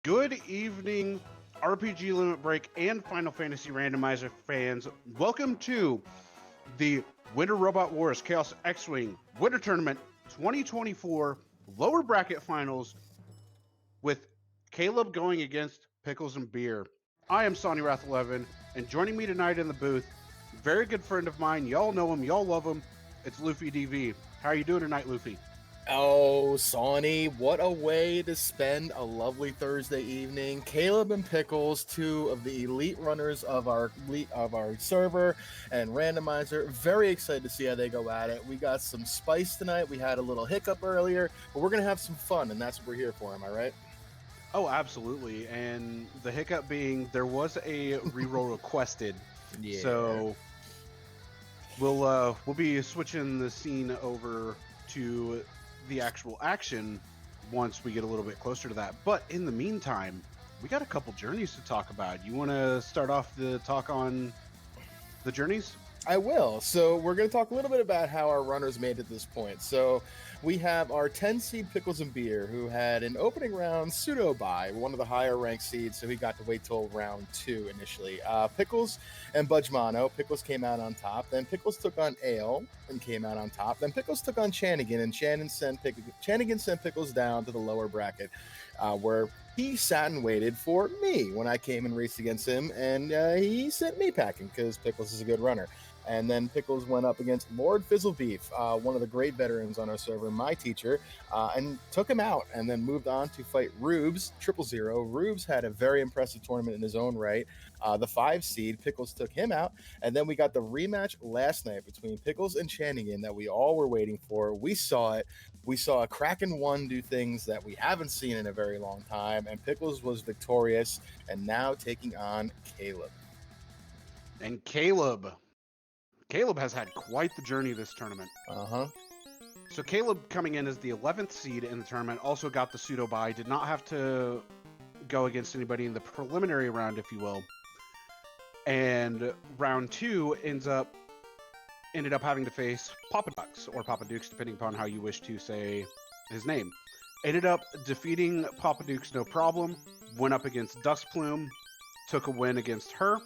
Good evening, RPG Limit Break and Final Fantasy Randomizer fans. Welcome to the Winter Robot Wars Chaos X-Wing Winter Tournament 2024 lower bracket finals with Caleb going against Pickles and Beer. I am Sonny Wrath 11, and joining me tonight in the booth, very good friend of mine. Y'all know him, y'all love him. It's Luffy DV. How are you doing tonight, Luffy? Oh, Sonny, what a way to spend a lovely Thursday evening. Caleb and Pickles, two of the elite runners of our server and randomizer. Very excited to see how they go at it. We got some spice tonight. We had a little hiccup earlier, but we're going to have some fun, and that's what we're here for. Am I right? Oh, absolutely. And the hiccup being there was a reroll requested. Yeah. So we'll be switching the scene over to the actual action once we get a little bit closer to that. But in the meantime, we got a couple journeys to talk about. You want to start off the talk on the journeys? I will. So we're going to talk a little bit about how our runners made it to this point. So we have our 10 seed Pickles and Beer, who had an opening round pseudo bye, one of the higher ranked seeds, so he got to wait till round 2 initially. Pickles and Budgemano. Pickles came out on top. Then Pickles took on Ale and came out on top. Then Pickles took on Chanigan, and Chanigan sent Pickles down to the lower bracket, where he sat and waited for me when I came and raced against him, and he sent me packing because Pickles is a good runner. And then Pickles went up against Lord Fizzlebeef, one of the great veterans on our server, my teacher, and took him out, and then moved on to fight Rubes, 000. Rubes had a very impressive tournament in his own right. The 5 seed, Pickles took him out, and then we got the rematch last night between Pickles and Chanigan that we all were waiting for. We saw it. We saw a Kraken 1 do things that we haven't seen in a very long time, and Pickles was victorious, and now taking on Caleb. And Caleb has had quite the journey this tournament. So Caleb, coming in as the 11th seed in the tournament, also got the pseudo bye, did not have to go against anybody in the preliminary round, if you will. And round 2 ended up having to face Papa Dux, or Papa Dukes, depending upon how you wish to say his name. Ended up defeating Papa Dukes no problem, went up against Dust Plume, took a win against her,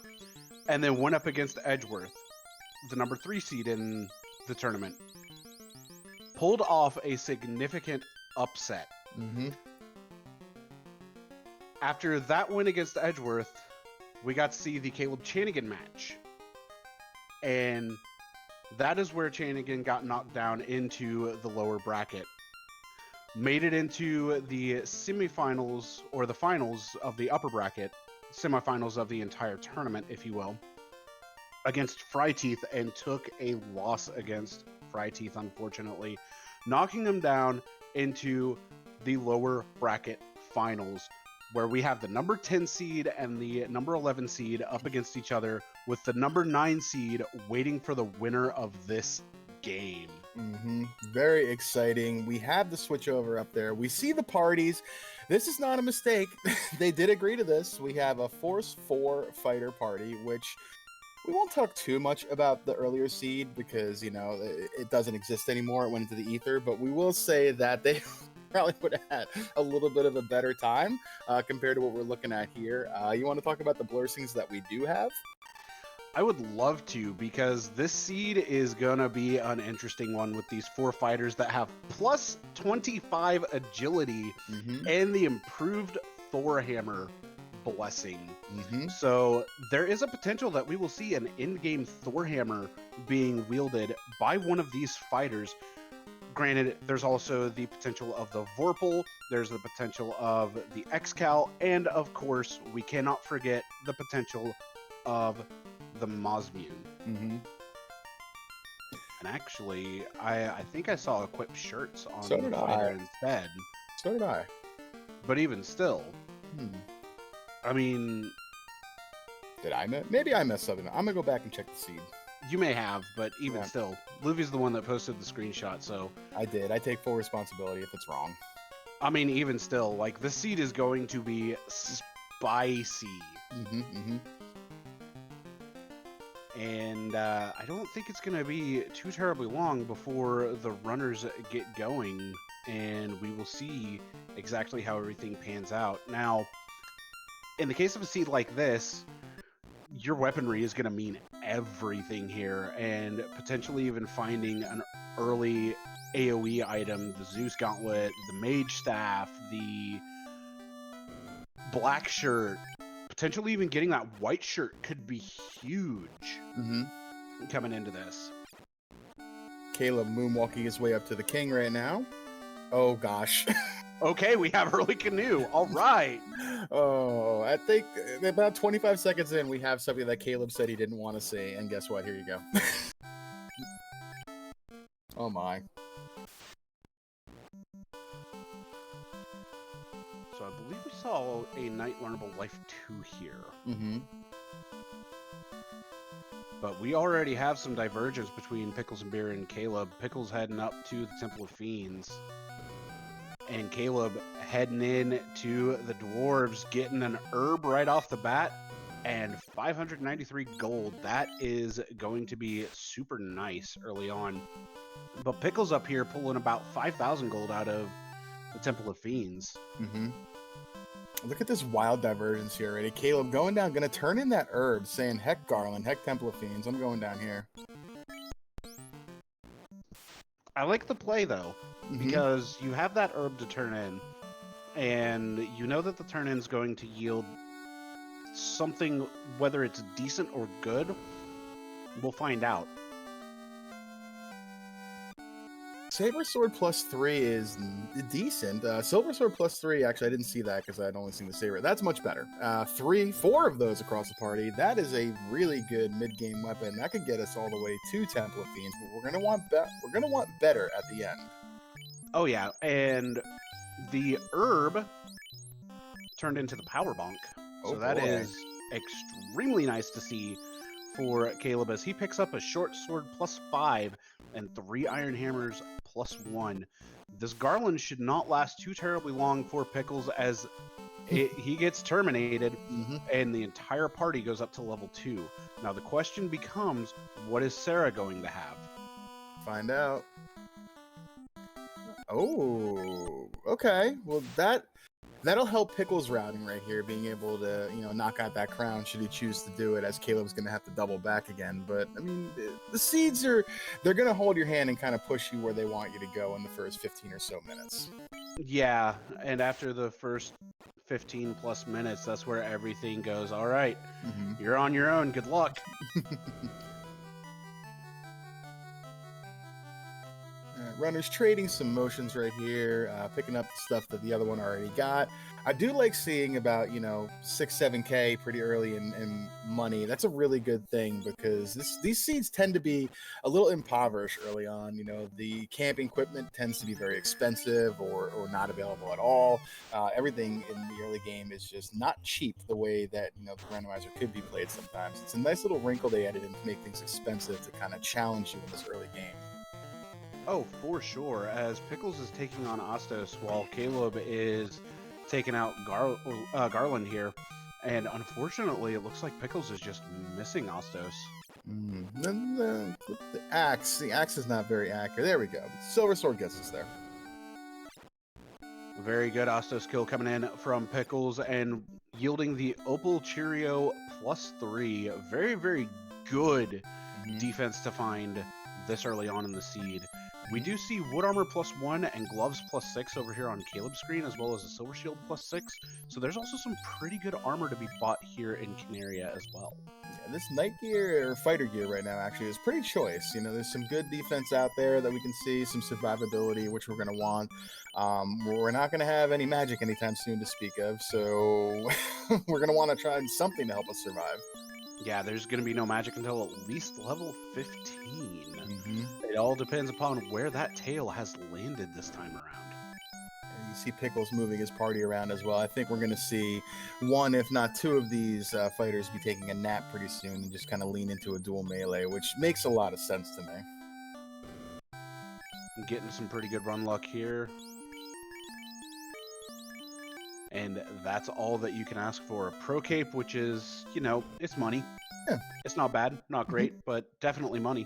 and then went up against Edgeworth, the number 3 seed in the tournament. Pulled off a significant upset. After that win against Edgeworth, we got to see the Caleb Chanigan match. And that is where Chanigan got knocked down into the lower bracket. Made it into the semifinals, or the finals of the upper bracket, semifinals of the entire tournament, if you will, against Fryteeth, and took a loss against Fryteeth, unfortunately, knocking him down into the lower bracket finals, where we have the number 10 seed and the number 11 seed up against each other, with the number 9 seed waiting for the winner of this game. Very exciting. We have the switchover up there. We see the parties. This is not a mistake. They did agree to this. We have a Force 4 fighter party, which we won't talk too much about the earlier seed because, it doesn't exist anymore. It went into the ether, but we will say that they probably would have had a little bit of a better time compared to what we're looking at here. You want to talk about the blessings that we do have? I would love to, because this seed is going to be an interesting one with these 4 fighters that have plus 25 agility and the improved Thor Hammer blessing. So there is a potential that we will see an in-game Thor Hammer being wielded by one of these fighters. Granted, there's also the potential of the Vorpal, there's the potential of the Excal, and of course, we cannot forget the potential of the Mosmune. And actually, I think I saw equipped shirts on the fighter instead. So did I. But even still, I mean, did I miss? Maybe I messed something. I'm gonna go back and check the seed. You may have, but even still, Luffy's the one that posted the screenshot, so I did. I take full responsibility if it's wrong. I mean, even still, like, the seed is going to be spicy. And I don't think it's going to be too terribly long before the runners get going, and we will see exactly how everything pans out. Now, in the case of a seed like this, your weaponry is going to mean everything here, and potentially even finding an early AoE item, the Zeus Gauntlet, the Mage Staff, the black shirt, potentially even getting that white shirt could be huge coming into this. Caleb moonwalking his way up to the king right now. Oh, gosh. Okay, we have early canoe. All right. Oh, I think about 25 seconds in, we have something that Caleb said he didn't want to see. And guess what? Here you go. Oh, my. So I believe we saw a Knight Learnable Life 2 here. But we already have some divergence between Pickles and Beer and Caleb. Pickles heading up to the Temple of Fiends. And Caleb heading in to the Dwarves, getting an herb right off the bat, and 593 gold. That is going to be super nice early on. But Pickles up here pulling about 5,000 gold out of the Temple of Fiends. Look at this wild divergence here already. Caleb going down, going to turn in that herb, saying, heck Garland, heck Temple of Fiends. I'm going down here. I like the play, though, because you have that herb to turn in, and you know that the turn in is going to yield something, whether it's decent or good, we'll find out. Saber Sword +3 is decent. Silver Sword +3, actually, I didn't see that because I'd only seen the Saber. That's much better. 4 of those across the party. That is a really good mid-game weapon. That could get us all the way to Temple of Fiends, but we're gonna want better at the end. Oh yeah, and the herb turned into the power bonk. So that is extremely nice to see for Caleb as he picks up a short sword +5 and 3 iron hammers +1. This Garland should not last too terribly long for Pickles as he gets terminated and the entire party goes up to level 2. Now the question becomes, what is Sarah going to have? Find out. Oh, okay. Well, that'll help Pickles' routing right here, being able to, knock out that crown should he choose to do it, as Caleb's going to have to double back again. But, I mean, the seeds they're going to hold your hand and kind of push you where they want you to go in the first 15 or so minutes. Yeah, and after the first 15 plus minutes, that's where everything goes, all right, you're on your own, good luck. Runners trading some motions right here, picking up the stuff that the other one already got. I do like seeing about 6-7K pretty early in money. That's a really good thing because these seeds tend to be a little impoverished early on. The camping equipment tends to be very expensive or not available at all. Everything in the early game is just not cheap the way that the randomizer could be played sometimes. It's a nice little wrinkle they added in to make things expensive to kind of challenge you in this early game. Oh, for sure, as Pickles is taking on Astos while Caleb is taking out Garland here. And unfortunately, it looks like Pickles is just missing Astos. The axe. The axe is not very accurate. There we go. Silver Sword gets us there. Very good Astos kill coming in from Pickles and yielding the Opal Cheerio +3. Very, very good defense to find this early on in the seed. We do see wood armor +1 and gloves +6 over here on Caleb's screen, as well as a silver shield +6. So there's also some pretty good armor to be bought here in Canaria as well. Yeah, this knight gear or fighter gear right now actually is pretty choice. There's some good defense out there that we can see, some survivability, which we're going to want. We're not going to have any magic anytime soon to speak of, so we're going to want to try something to help us survive. Yeah, there's going to be no magic until at least level 15. It all depends upon where that tail has landed this time around. And you see Pickles moving his party around as well. I think we're going to see one, if not two of these fighters be taking a nap pretty soon and just kind of lean into a dual melee, which makes a lot of sense to me. I'm getting some pretty good run luck here. And that's all that you can ask for. A pro cape, which is, it's money. Yeah. It's not bad, not great, but definitely money.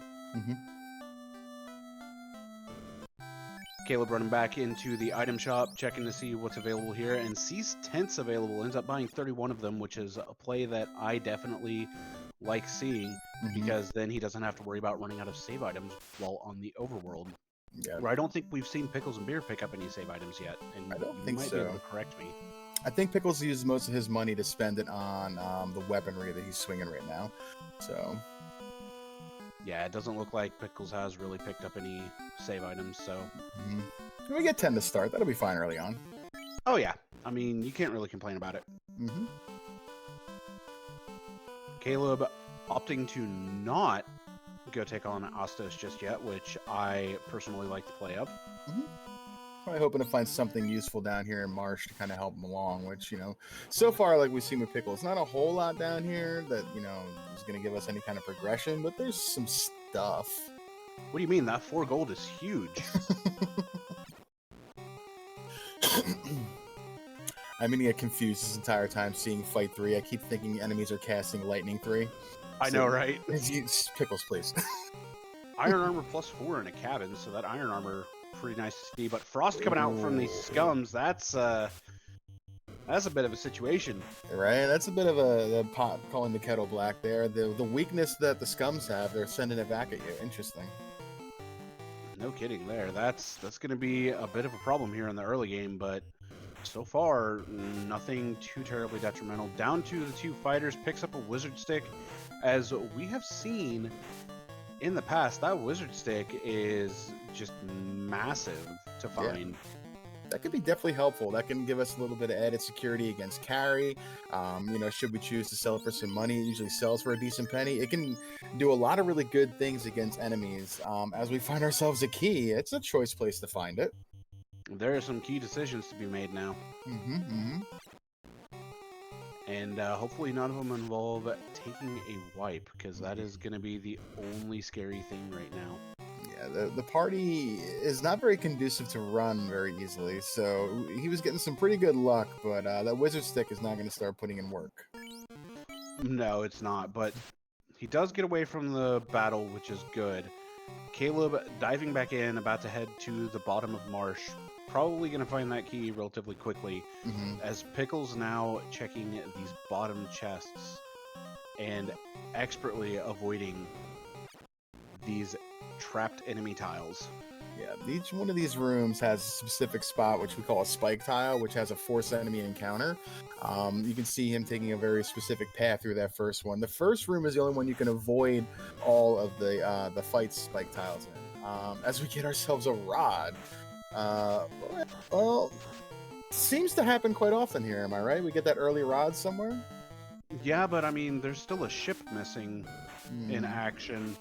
Caleb running back into the item shop, checking to see what's available here, and sees tents available. Ends up buying 31 of them, which is a play that I definitely like seeing, because then he doesn't have to worry about running out of save items while on the overworld. Yeah. Where I don't think we've seen Pickles and Beer pick up any save items yet, and I don't you think might so. be able to correct me. I think Pickles uses most of his money to spend it on the weaponry that he's swinging right now. So yeah, it doesn't look like Pickles has really picked up any save items. So we get 10 to start. That'll be fine early on. oh yeah, I mean you can't really complain about it. Caleb opting to not go take on Astos just yet, which I personally like the play of. Probably hoping to find something useful down here in Marsh to kind of help him along, which, so far, like we've seen with Pickles, not a whole lot down here that, is going to give us any kind of progression, but there's some stuff. What do you mean? That 4 gold is huge. I'm going to get confused this entire time seeing Fight 3. I keep thinking enemies are casting Lightning 3. I know, right? Pickles, please. Iron armor +4 in a cabin, so that iron armor pretty nice to see. But Frost coming out from these scums, that's a bit of a situation. Right? That's a bit of the pot calling the kettle black there. The weakness that the scums have, they're sending it back at you. Interesting. No kidding there. That's going to be a bit of a problem here in the early game, but so far, nothing too terribly detrimental. Down to the 2 fighters, picks up a wizard stick. As we have seen in the past, that wizard stick is just massive to find. Yeah. That could be definitely helpful. That can give us a little bit of added security against carry. Should we choose to sell it for some money, it usually sells for a decent penny. It can do a lot of really good things against enemies. As we find ourselves a key, it's a choice place to find it. There are some key decisions to be made now. And hopefully none of them involve taking a wipe, because that is going to be the only scary thing right now. Yeah, the party is not very conducive to run very easily, so he was getting some pretty good luck, but that wizard stick is not going to start putting in work. No, it's not, but he does get away from the battle, which is good. Caleb diving back in, about to head to the bottom of Marsh. Probably going to find that key relatively quickly, as Pickles now checking these bottom chests and expertly avoiding these trapped enemy tiles. Yeah, each one of these rooms has a specific spot, which we call a spike tile, which has a force enemy encounter. You can see him taking a very specific path through that first one. The first room is the only one you can avoid all of the fight spike tiles in. As we get ourselves a rod. Well, seems to happen quite often here, am I right? We get that early rod somewhere? Yeah, but I mean, there's still a ship missing in action.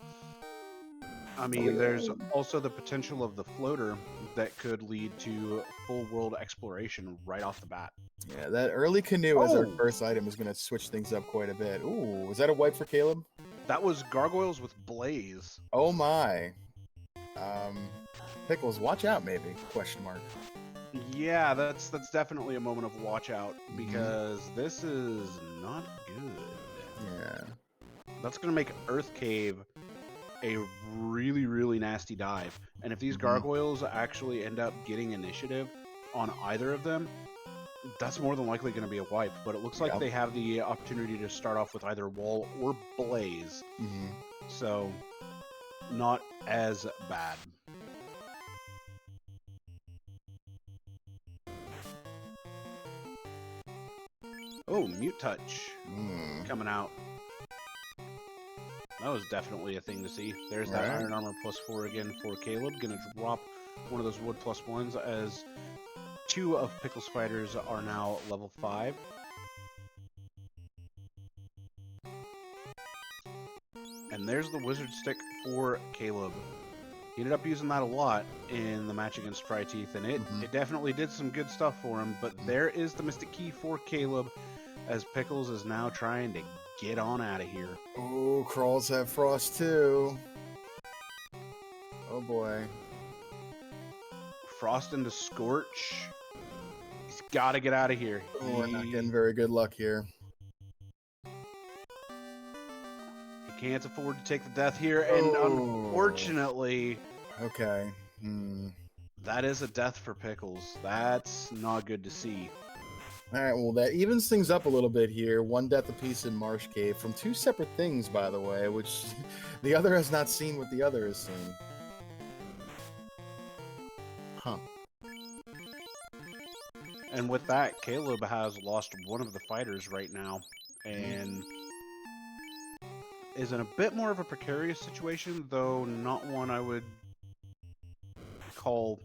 I mean, there's also the potential of the floater that could lead to full world exploration right off the bat. Yeah, that early canoe as our first item is going to switch things up quite a bit. Ooh, was that a wipe for Caleb? That was Gargoyles with Blaze. Oh my. Pickles, watch out maybe, question mark. Yeah, that's definitely a moment of watch out, because this is not good. Yeah. That's going to make Earth Cave a really, really nasty dive. And if these gargoyles actually end up getting initiative on either of them, that's more than likely going to be a wipe. But it looks like they have the opportunity to start off with either wall or blaze. So, not as bad. Oh, Mute Touch coming out. That was definitely a thing to see. There's that Iron Armor +4 again for Caleb. Gonna drop one of those Wood +1s, as 2 of Pickles' fighters are now level 5. And there's the Wizard Stick for Caleb. He ended up using that a lot in the match against Fryteeth, and it definitely did some good stuff for him. But there is the Mystic Key for Caleb, as Pickles is now trying to get on out of here. Oh, Crawls have Frost too. Oh boy. Frost into Scorch. He's got to get out of here. We're not getting very good luck here. He can't afford to take the death here, and unfortunately... Okay. That is a death for Pickles. That's not good to see. All right, well, that evens things up a little bit here. One death apiece in Marsh Cave from two separate things, by the way, which the other has not seen what the other has seen. Huh. And with that, Caleb has lost one of the fighters right now and is in a bit more of a precarious situation, though not one I would call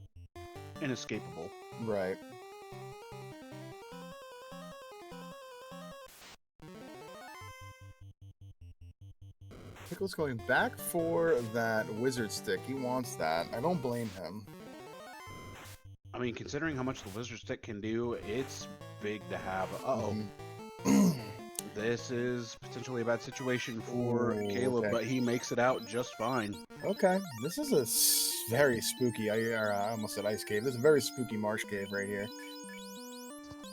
inescapable. Right. Pickle's going back for that wizard stick. He wants that. I don't blame him. I mean, considering how much the wizard stick can do, it's big to have. Uh-oh. This is potentially a bad situation for Caleb, but he makes it out just fine. Okay. This is a very spooky, I almost said ice cave. This is a very spooky marsh cave right here.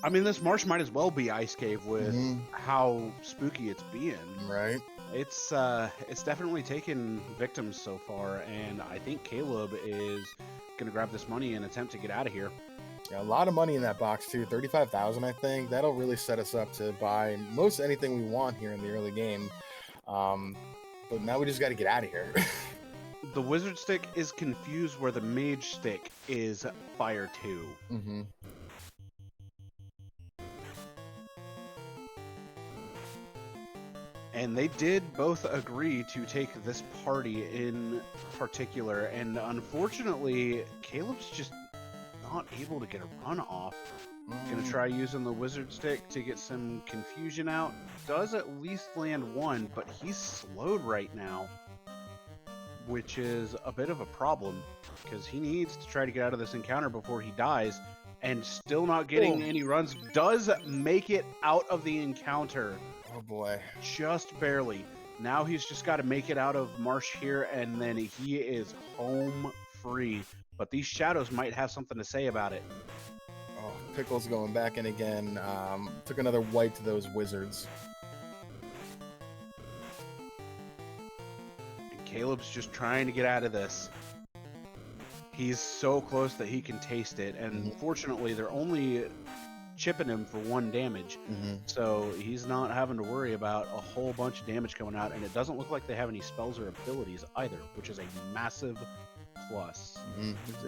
I mean, this marsh might as well be ice cave with how spooky it's being. Right. It's definitely taken victims so far, and I think Caleb is gonna grab this money and attempt to get out of here. Yeah, a lot of money in that box too. 35,000, I think. That'll really set us up to buy most anything we want here in the early game. But now we just got to get out of here. The wizard stick is confused where the mage stick is fire 2. And they did both agree to take this party in particular, and unfortunately, Caleb's just not able to get a run off. Gonna try using the wizard stick to get some confusion out. Does at least land one, but he's slowed right now, which is a bit of a problem because he needs to try to get out of this encounter before he dies, and still not getting any runs. Does make it out of the encounter. Oh boy. Just barely. Now he's just got to make it out of Marsh here, and then he is home free. But these shadows might have something to say about it. Oh, Pickle's going back in again. Took another wipe to those wizards. And Caleb's just trying to get out of this. He's so close that he can taste it, and fortunately they're only chipping him for 1 damage, so he's not having to worry about a whole bunch of damage coming out, and it doesn't look like they have any spells or abilities either, which is a massive plus.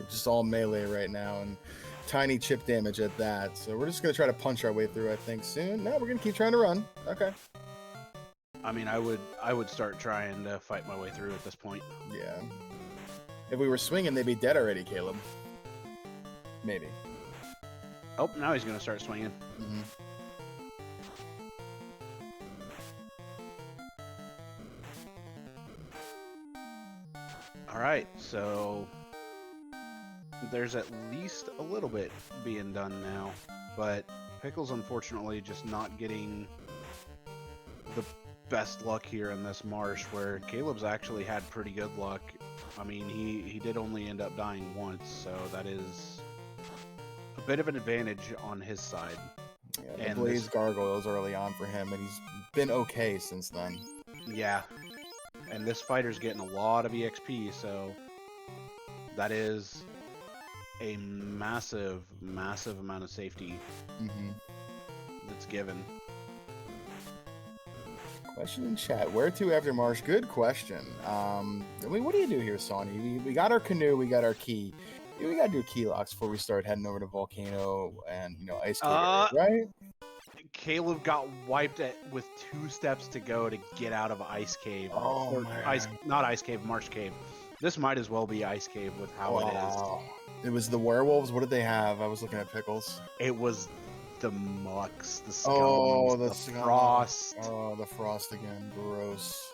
Just all melee right now, and tiny chip damage at that, so we're just going to try to punch our way through, I think, soon. No, we're going to keep trying to run. Okay. I mean, I would start trying to fight my way through at this point. Yeah. If we were swinging, they'd be dead already, Caleb. Maybe. Oh, now he's going to start swinging. All right, so there's at least a little bit being done now, but Pickle's unfortunately just not getting the best luck here in this marsh, where Caleb's actually had pretty good luck. I mean, he did only end up dying once, so that is a bit of an advantage on his side. Yeah, and Blaze gargoyles early on for him, and he's been okay since then. Yeah, and this fighter's getting a lot of EXP, so that is a massive, massive amount of safety that's given. Question in chat: where to after Marsh? Good question. I mean, what do you do here, Sawney? We got our canoe, we got our key. We gotta do key locks before we start heading over to Volcano and Ice Cave, right? Caleb got wiped with 2 steps to go to get out of Ice Cave. Not Ice Cave, Marsh Cave. This might as well be Ice Cave with how it is. It was the werewolves. What did they have? I was looking at Pickles. It was the mucks, the skeletons, the frost. Oh, the frost again. Gross.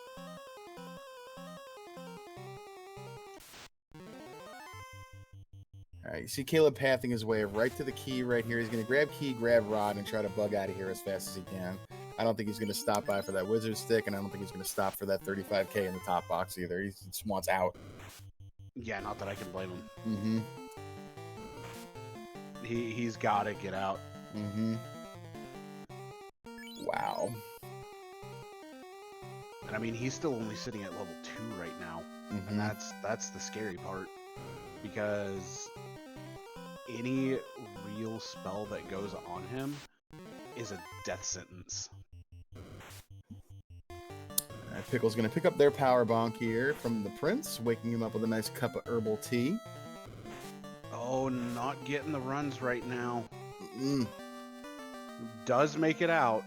All right, you see Caleb pathing his way right to the key right here. He's going to grab key, grab rod, and try to bug out of here as fast as he can. I don't think he's going to stop by for that wizard stick, and I don't think he's going to stop for that 35k in the top box either. He just wants out. Yeah, not that I can blame him. He's got to get out. Wow. And I mean, he's still only sitting at level 2 right now, and that's the scary part, because any real spell that goes on him is a death sentence. Pickle's going to pick up their power bonk here from the Prince, waking him up with a nice cup of herbal tea. Oh, not getting the runs right now. Mm. Does make it out,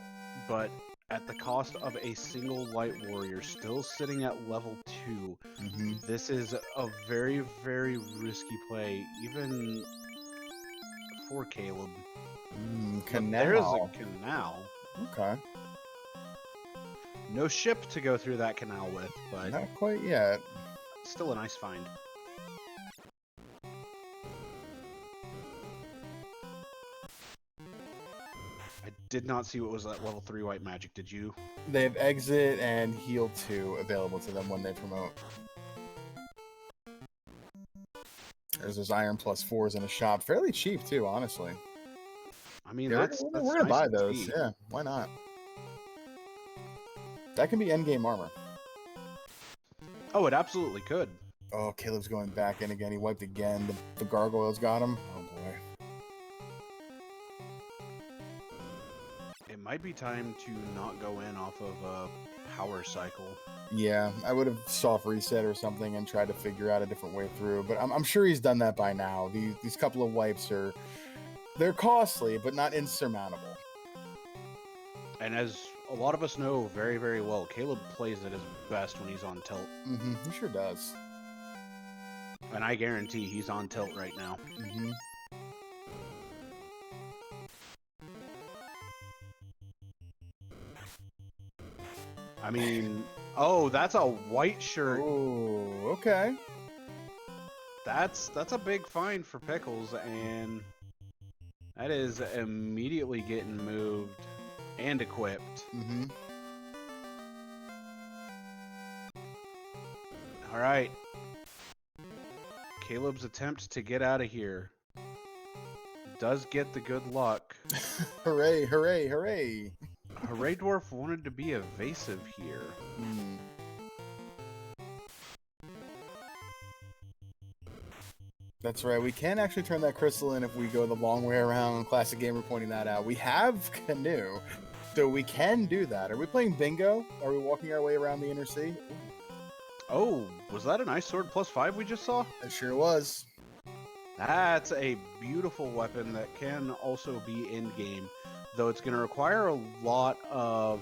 but at the cost of a single light warrior, still sitting at level 2. Mm-hmm. This is a very, very risky play, even for Caleb. Canal. There is a canal. Okay. No ship to go through that canal with, but Not quite yet. still a nice find. I did not see what was that level 3 white magic, did you? They have exit and heal 2 available to them when they promote. There's those iron plus 4s in a shop. Fairly cheap too, honestly. I mean, Yeah, that's we're gonna nice buy to those. see. Yeah, why not? That can be endgame armor. Oh, it absolutely could. Oh, Caleb's going back in again. He wiped again. The gargoyles got him. Oh boy. It might be time to not go in off of a power cycle. Yeah, I would have soft reset or something and tried to figure out a different way through. But I'm sure he's done that by now. These couple of wipes they're costly, but not insurmountable. And as a lot of us know very, very well, Caleb plays at his best when he's on tilt. Mm-hmm. He sure does. And I guarantee he's on tilt right now. Mm-hmm. I mean, oh, that's a white shirt. Oh, okay. That's a big find for Pickles, and that is immediately getting moved and equipped. Mm-hmm. All right. Caleb's attempt to get out of here does get the good luck. Hooray, hooray, hooray. Hooray Dwarf wanted to be evasive here. Mm. That's right. We can actually turn that crystal in if we go the long way around. Classic Gamer pointing that out. We have Canoe, so we can do that. Are we playing bingo? Are we walking our way around the inner sea? Oh, was that an Ice Sword +5 we just saw? It sure was. That's a beautiful weapon that can also be in-game, though it's going to require a lot of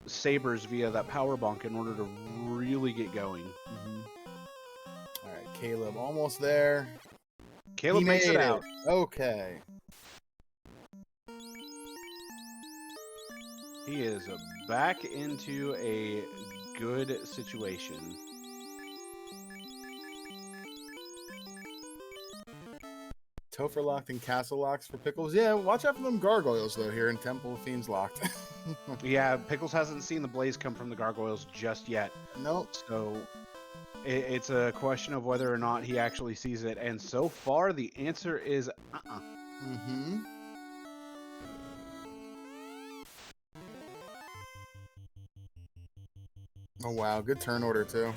sabers via that power bonk in order to really get going. Mm-hmm. All right, Caleb, almost there. Caleb He makes made it out. Okay. He is back into a good situation. Topher locked and castle locks for Pickles. Yeah, watch out for them gargoyles, though, here in Temple of Fiends locked. Yeah, Pickles hasn't seen the blaze come from the gargoyles just yet. Nope. So it's a question of whether or not he actually sees it. And so far, the answer is Mm-hmm. Oh, wow. Good turn order, too.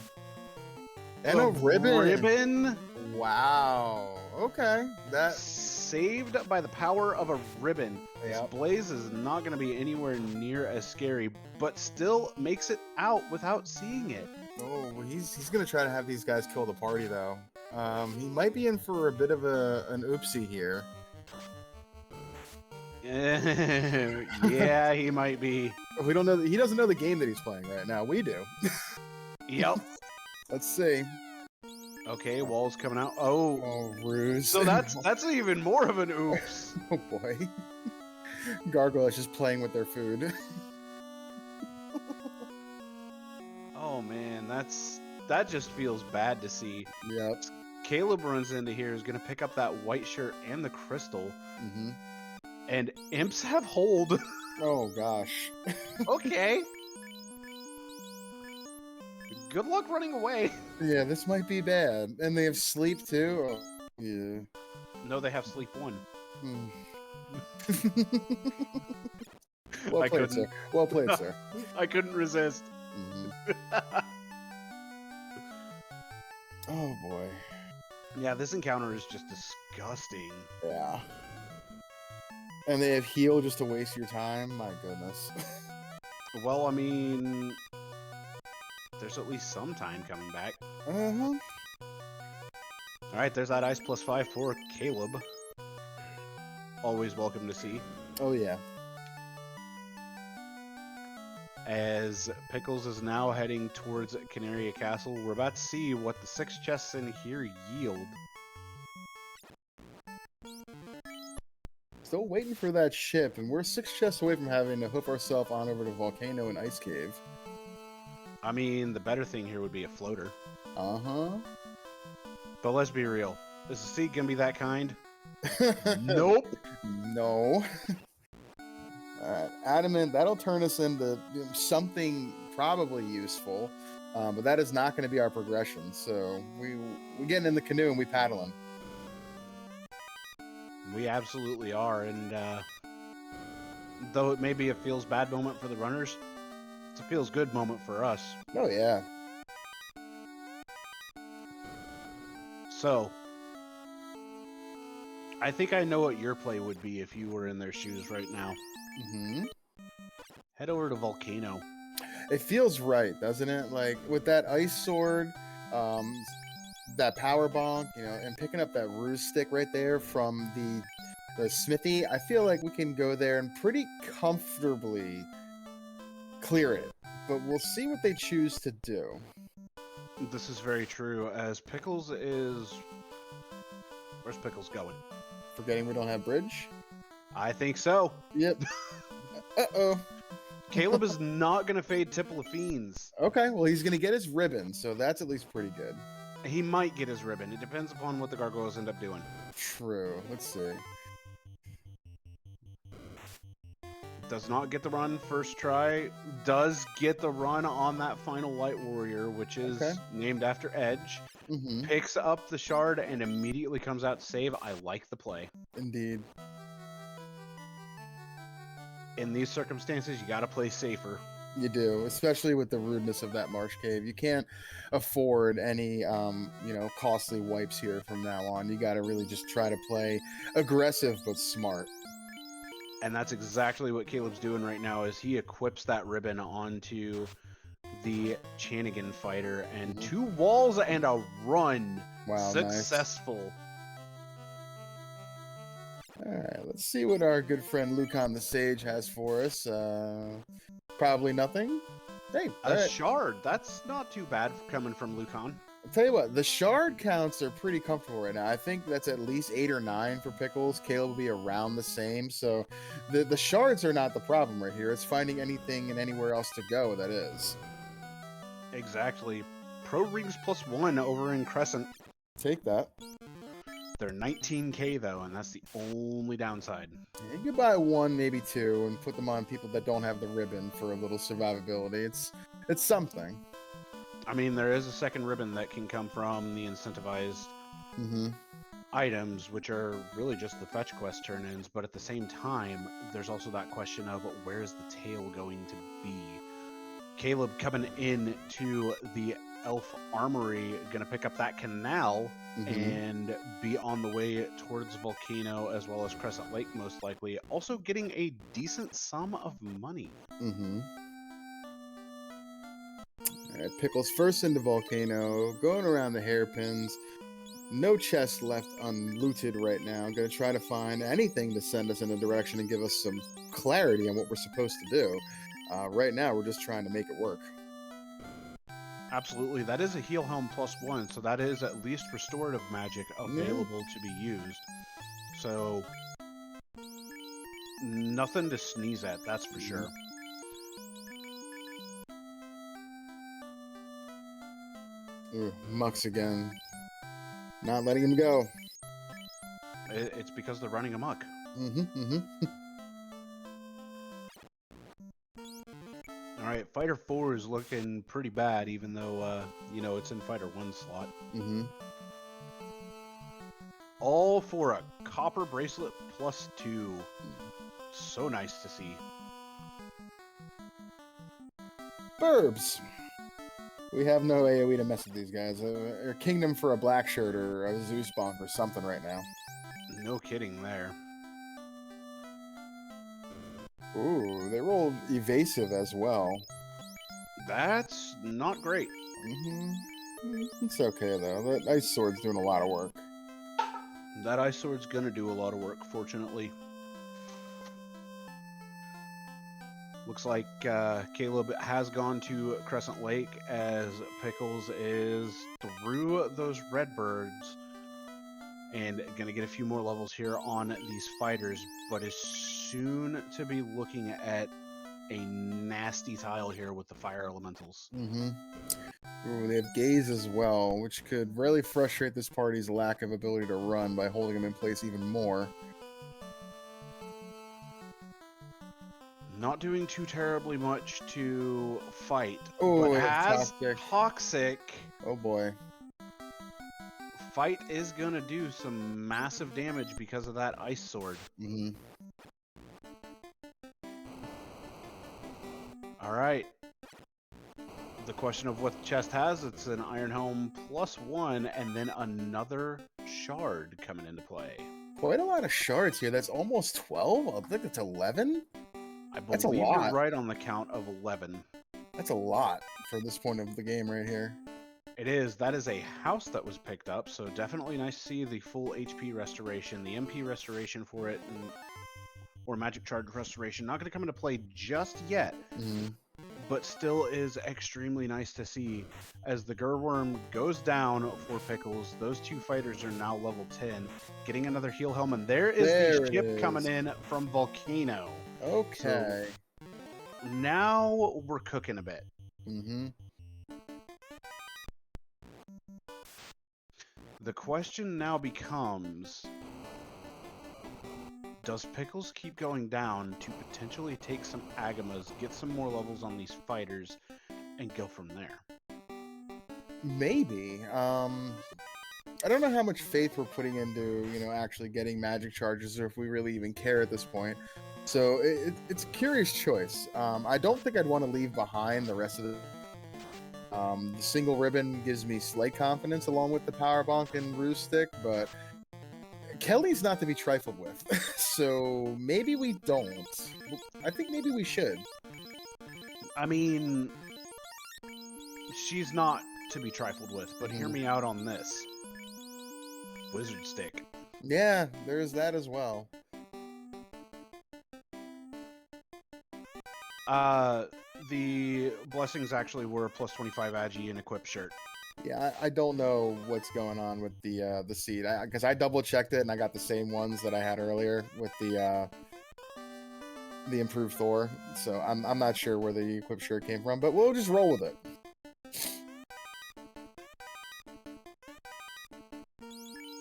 And a ribbon. Ribbon Wow. Okay. That. saved by the power of a ribbon. This Yep. blaze is not going to be anywhere near as scary, but still makes it out without seeing it. Oh, well, he's gonna try to have these guys kill the party, though. He might be in for a bit of an oopsie here. Yeah, he might be. We don't know. He doesn't know the game that he's playing right now. We do. Yep. Let's see. Okay, wall's coming out. Oh, Oh, ruse. so that's even more of an oops. Oh boy. Gargoyles just playing with their food. Oh man, that just feels bad to see. Yep. Caleb runs into here, is gonna pick up that white shirt and the crystal, Mm-hmm. and imps have hold. Oh gosh. Okay. Good luck running away. Yeah, this might be bad. And they have sleep too. Oh, yeah. No, they have sleep 1. Hmm. Well I played, couldn't. sir. Well played, sir. I couldn't resist. Mhm. Oh boy. Yeah, this encounter is just disgusting. Yeah. And they have heal just to waste your time. My goodness. Well, I mean, there's at least some time coming back. Uh-huh. All right, there's that ice +5 for Caleb. Always welcome to see. Oh, yeah. As Pickles is now heading towards Canaria Castle, we're about to see what the 6 chests in here yield. Still waiting for that ship, and we're 6 chests away from having to hoof ourselves on over to Volcano and Ice Cave. I mean, the better thing here would be a floater. Uh-huh. But let's be real. Is the seat gonna be that kind? Nope. No. Alright, Adamant, that'll turn us into something probably useful, but that is not going to be our progression. So we getting in the canoe and we paddling. We absolutely are, and though it may be a feels bad moment for the runners, it's a feels good moment for us. Oh yeah. So, I think I know what your play would be if you were in their shoes right now. Mm-hmm. Head over to Volcano. It feels right, doesn't it? Like with that ice sword, that power bonk, and picking up that ruse stick right there from the smithy, I feel like we can go there and pretty comfortably clear it. But we'll see what they choose to do. This is very true, as Pickles is... Where's Pickles going? Forgetting we don't have bridge? I think so. Yep. Uh-oh. Caleb is not going to fade Tipple of Fiends. Okay, well, he's going to get his ribbon, so that's at least pretty good. He might get his ribbon. It depends upon what the gargoyles end up doing. True. Let's see. Does not get the run first try. Does get the run on that final Light Warrior, which is named after Edge. Mm-hmm. Picks up the shard and immediately comes out to save. I like the play. Indeed. In these circumstances, you got to play safer. You do, especially with the rudeness of that Marsh Cave. You can't afford any, costly wipes here from now on. You got to really just try to play aggressive but smart. And that's exactly what Caleb's doing right now, is he equips that ribbon onto the Chanigan fighter, and 2 walls and a run. Wow, successful. Nice. All right, let's see what our good friend Lucan the Sage has for us. Probably nothing. Hey, a shard. That's not too bad coming from Lucan. I'll tell you what, the shard counts are pretty comfortable right now. I think that's at least 8 or 9 for Pickles. Caleb will be around the same. So the shards are not the problem right here. It's finding anything and anywhere else to go that is. Exactly. Pro Rings +1 over in Crescent. Take that. They're 19k though, and that's the only downside. Yeah, you could buy 1, maybe 2, and put them on people that don't have the ribbon for a little survivability. It's something. I mean, there is a second ribbon that can come from the incentivized items, which are really just the fetch quest turn-ins, but at the same time, there's also that question of where's the tail going to be? Caleb coming in to the Elf Armory, gonna pick up that canal and be on the way towards Volcano as well as Crescent Lake, most likely. Also getting a decent sum of money. All right, Pickles first into Volcano, going around the hairpins. No chest left unlooted right now. I'm going to try to find anything to send us in a direction and give us some clarity on what we're supposed to do. Right now, we're just trying to make it work. Absolutely. That is a heal helm +1, so that is at least restorative magic available to be used. So, nothing to sneeze at, that's for sure. Ooh, Mux again. Not letting him go. It's because they're running amok. Alright, Fighter 4 is looking pretty bad, even though, it's in Fighter 1 slot. All for a copper bracelet +2. So nice to see. Burbs. We have no AoE to mess with these guys. A kingdom for a black shirt or a Zeus bonk or something right now. No kidding there. Ooh, they rolled evasive as well. That's not great. It's okay, though. That ice sword's doing a lot of work. That ice sword's gonna do a lot of work, fortunately. Looks like Caleb has gone to Crescent Lake as Pickles is through those redbirds and gonna get a few more levels here on these fighters, but is soon to be looking at a nasty tile here with the fire elementals. Ooh, they have gaze as well, which could really frustrate this party's lack of ability to run by holding them in place even more. Not doing too terribly much to fight, Oh, but has toxic. Oh boy. Fight is gonna do some massive damage because of that ice sword. All right. The question of what the chest has, it's an Iron Helm +1 and then another shard coming into play. Quite a lot of shards here. That's almost 12? I think it's 11? I That's a believe lot. you're right on the count of 11. That's a lot for this point of the game right here. It is. That is a house that was picked up, so definitely nice to see the full HP restoration, the MP restoration for it, or magic charge restoration. Not going to come into play just yet, but still is extremely nice to see as the Gurworm goes down for Pickles. Those two fighters are now level 10, getting another heal helm, and there is the ship coming in from Volcano. Okay. So now we're cooking a bit. The question now becomes, does Pickles keep going down to potentially take some Agamas, get some more levels on these fighters, and go from there? Maybe. I don't know how much faith we're putting into, actually getting magic charges, or if we really even care at this point. So it's a curious choice. I don't think I'd want to leave behind the rest of the single ribbon gives me slight confidence along with the power bonk and ruse stick, but Kelly's not to be trifled with. So maybe we don't. I think maybe we should. I mean, she's not to be trifled with, but hear me out on this. Wizard stick. Yeah, there's that as well. The blessings actually were +25 agi and equip shirt. Yeah, I don't know what's going on with the seed, because I double checked it and I got the same ones that I had earlier with the improved Thor. So I'm not sure where the equip shirt came from, but we'll just roll with it.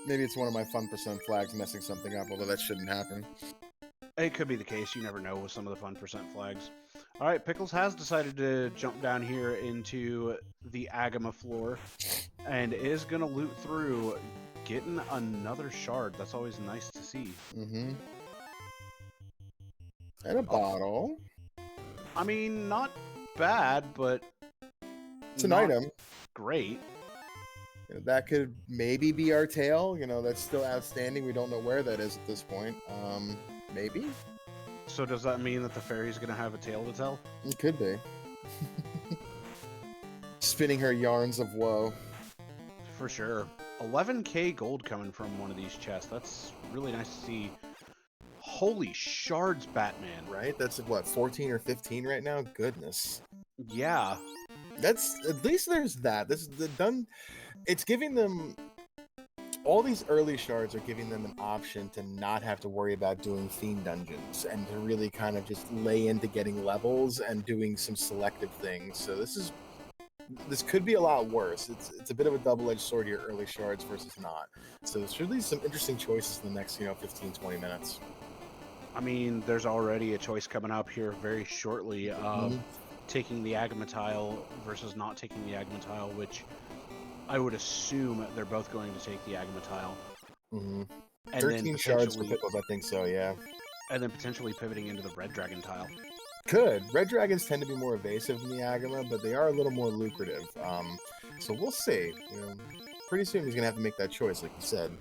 Maybe it's one of my fun % flags messing something up, although that shouldn't happen. It could be the case. You never know with some of the fun % flags. All right, Pickles has decided to jump down here into the Agama floor and is going to loot through, getting another shard. That's always nice to see. And a bottle. I mean, not bad, but it's an item. Great. That could maybe be our tail. That's still outstanding. We don't know where that is at this point. Maybe. So does that mean that the fairy's going to have a tale to tell? It could be. Spinning her yarns of woe. For sure. 11k gold coming from one of these chests. That's really nice to see. Holy shards, Batman. Right? That's what, 14 or 15 right now? Goodness. Yeah. That's, at least there's that. This is done. It's giving them, all these early shards are giving them an option to not have to worry about doing fiend dungeons and to really kind of just lay into getting levels and doing some selective things. So this could be a lot worse. It's a bit of a double-edged sword here, early shards versus not. So there's really some interesting choices in the next 15-20 minutes. I mean, there's already a choice coming up here very shortly of taking the Agama tile versus not taking the Agama tile, which I would assume they're both going to take the Agama tile. And 13 shards for Pickles, I think so, yeah. And then potentially pivoting into the Red Dragon tile. Could. Red dragons tend to be more evasive than the Agama, but they are a little more lucrative. So we'll see. You know, pretty soon he's gonna have to make that choice, like you said.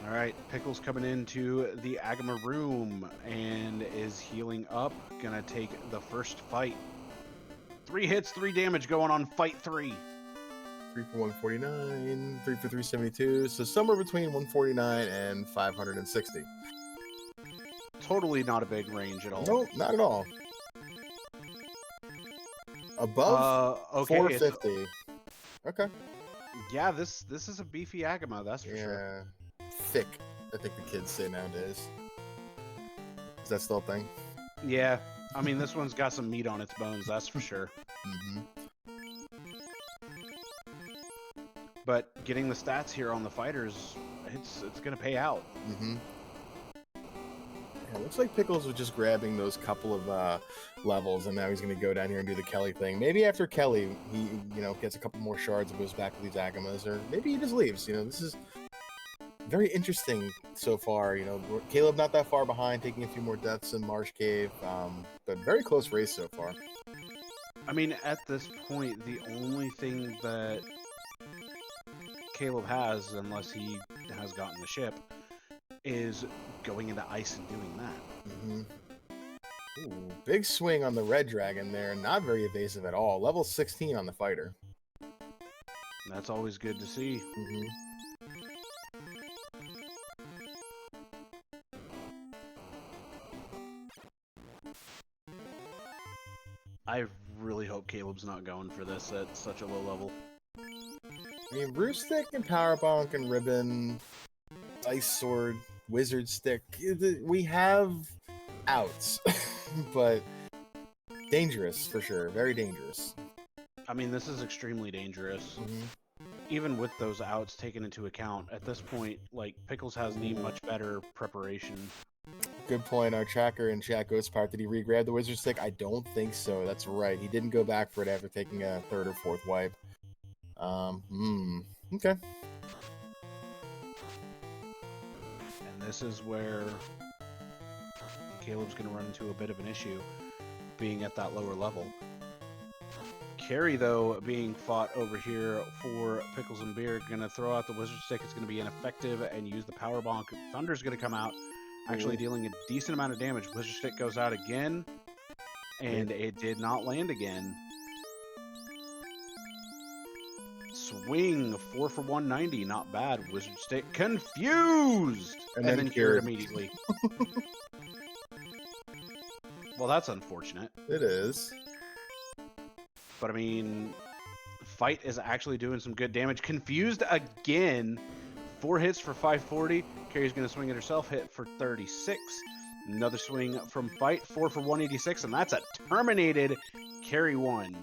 All right, Pickles coming into the Agama room and is healing up. Gonna take the first fight. 3 hits, 3 damage going on fight 3. 3 for 149, 3 for 372, so somewhere between 149 and 560. Totally not a big range at all. No, not at all. Above okay, 450. Okay. Yeah, this is a beefy Agama, that's for sure. Thick, I think the kids say nowadays. Is that still a thing? Yeah, I mean, this one's got some meat on its bones, that's for sure. Mm-hmm. But getting the stats here on the fighters, it's gonna pay out. Mm-hmm. Yeah, it looks like Pickles was just grabbing those couple of levels, and now he's going to go down here and do the Kelly thing. Maybe after Kelly, he gets a couple more shards and goes back to these Agamas, or maybe he just leaves. This is very interesting so far. Caleb not that far behind, taking a few more deaths in Marsh Cave, but very close race so far. I mean, at this point, the only thing that Caleb has, unless he has gotten the ship, is going into ice and doing that. Mm-hmm. Ooh, big swing on the red dragon there. Not very evasive at all. Level 16 on the fighter. That's always good to see. Mm-hmm. I really hope Caleb's not going for this at such a low level. I mean, Roost Stick and Power Bonk and Ribbon, Ice Sword, Wizard Stick, we have outs, but dangerous for sure. Very dangerous. I mean, this is extremely dangerous. Mm-hmm. Even with those outs taken into account, at this point, like, Pickles has the much better preparation. Good point. Our tracker in chat goes part. Did he re-grab the Wizard Stick? I don't think so. That's right. He didn't go back for it after taking a 3rd or 4th wipe. Okay. And this is where Caleb's going to run into a bit of an issue, being at that lower level. Carry, though, being fought over here for Pickles and Beer, going to throw out the Wizard Stick. It's going to be ineffective and use the Power Bonk. Thunder's going to come out, actually dealing a decent amount of damage. Wizard Stick goes out again, and it did not land again. Swing, 4 for 190, not bad. Wizard Stick confused, and then cured immediately. Well, that's unfortunate. It is. But I mean, Fight is actually doing some good damage. Confused again. 4 hits for 540. Carrie's going to swing at herself, hit for 36. Another swing from Fight, 4 for 186, and that's a terminated Carrie 1.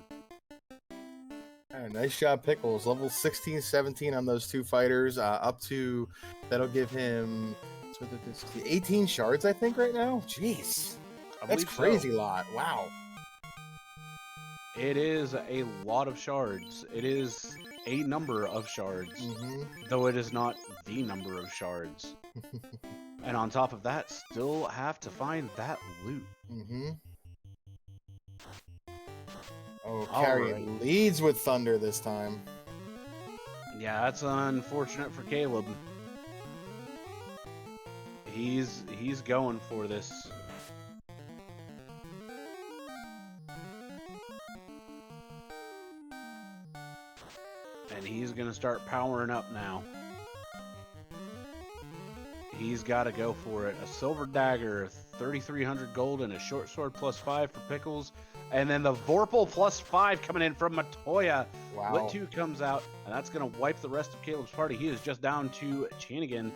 Right, nice job, Pickles. Level 16, 17 on those 2 fighters. Up to, that'll give him 18 shards, I think, right now. Jeez. That's crazy lot. Wow. It is a lot of shards. It is a number of shards, though it is not the number of shards. And on top of that, still have to find that loot. Oh, Carrie leads with Thunder this time. Yeah, that's unfortunate for Caleb. He's going for this. And he's going to start powering up now. He's got to go for it. A silver dagger, 3,300 gold, and a short sword +5 for Pickles. And then the Vorpal +5 coming in from Matoya. Wow. Lit 2 comes out, and that's going to wipe the rest of Caleb's party. He is just down to Chanigan,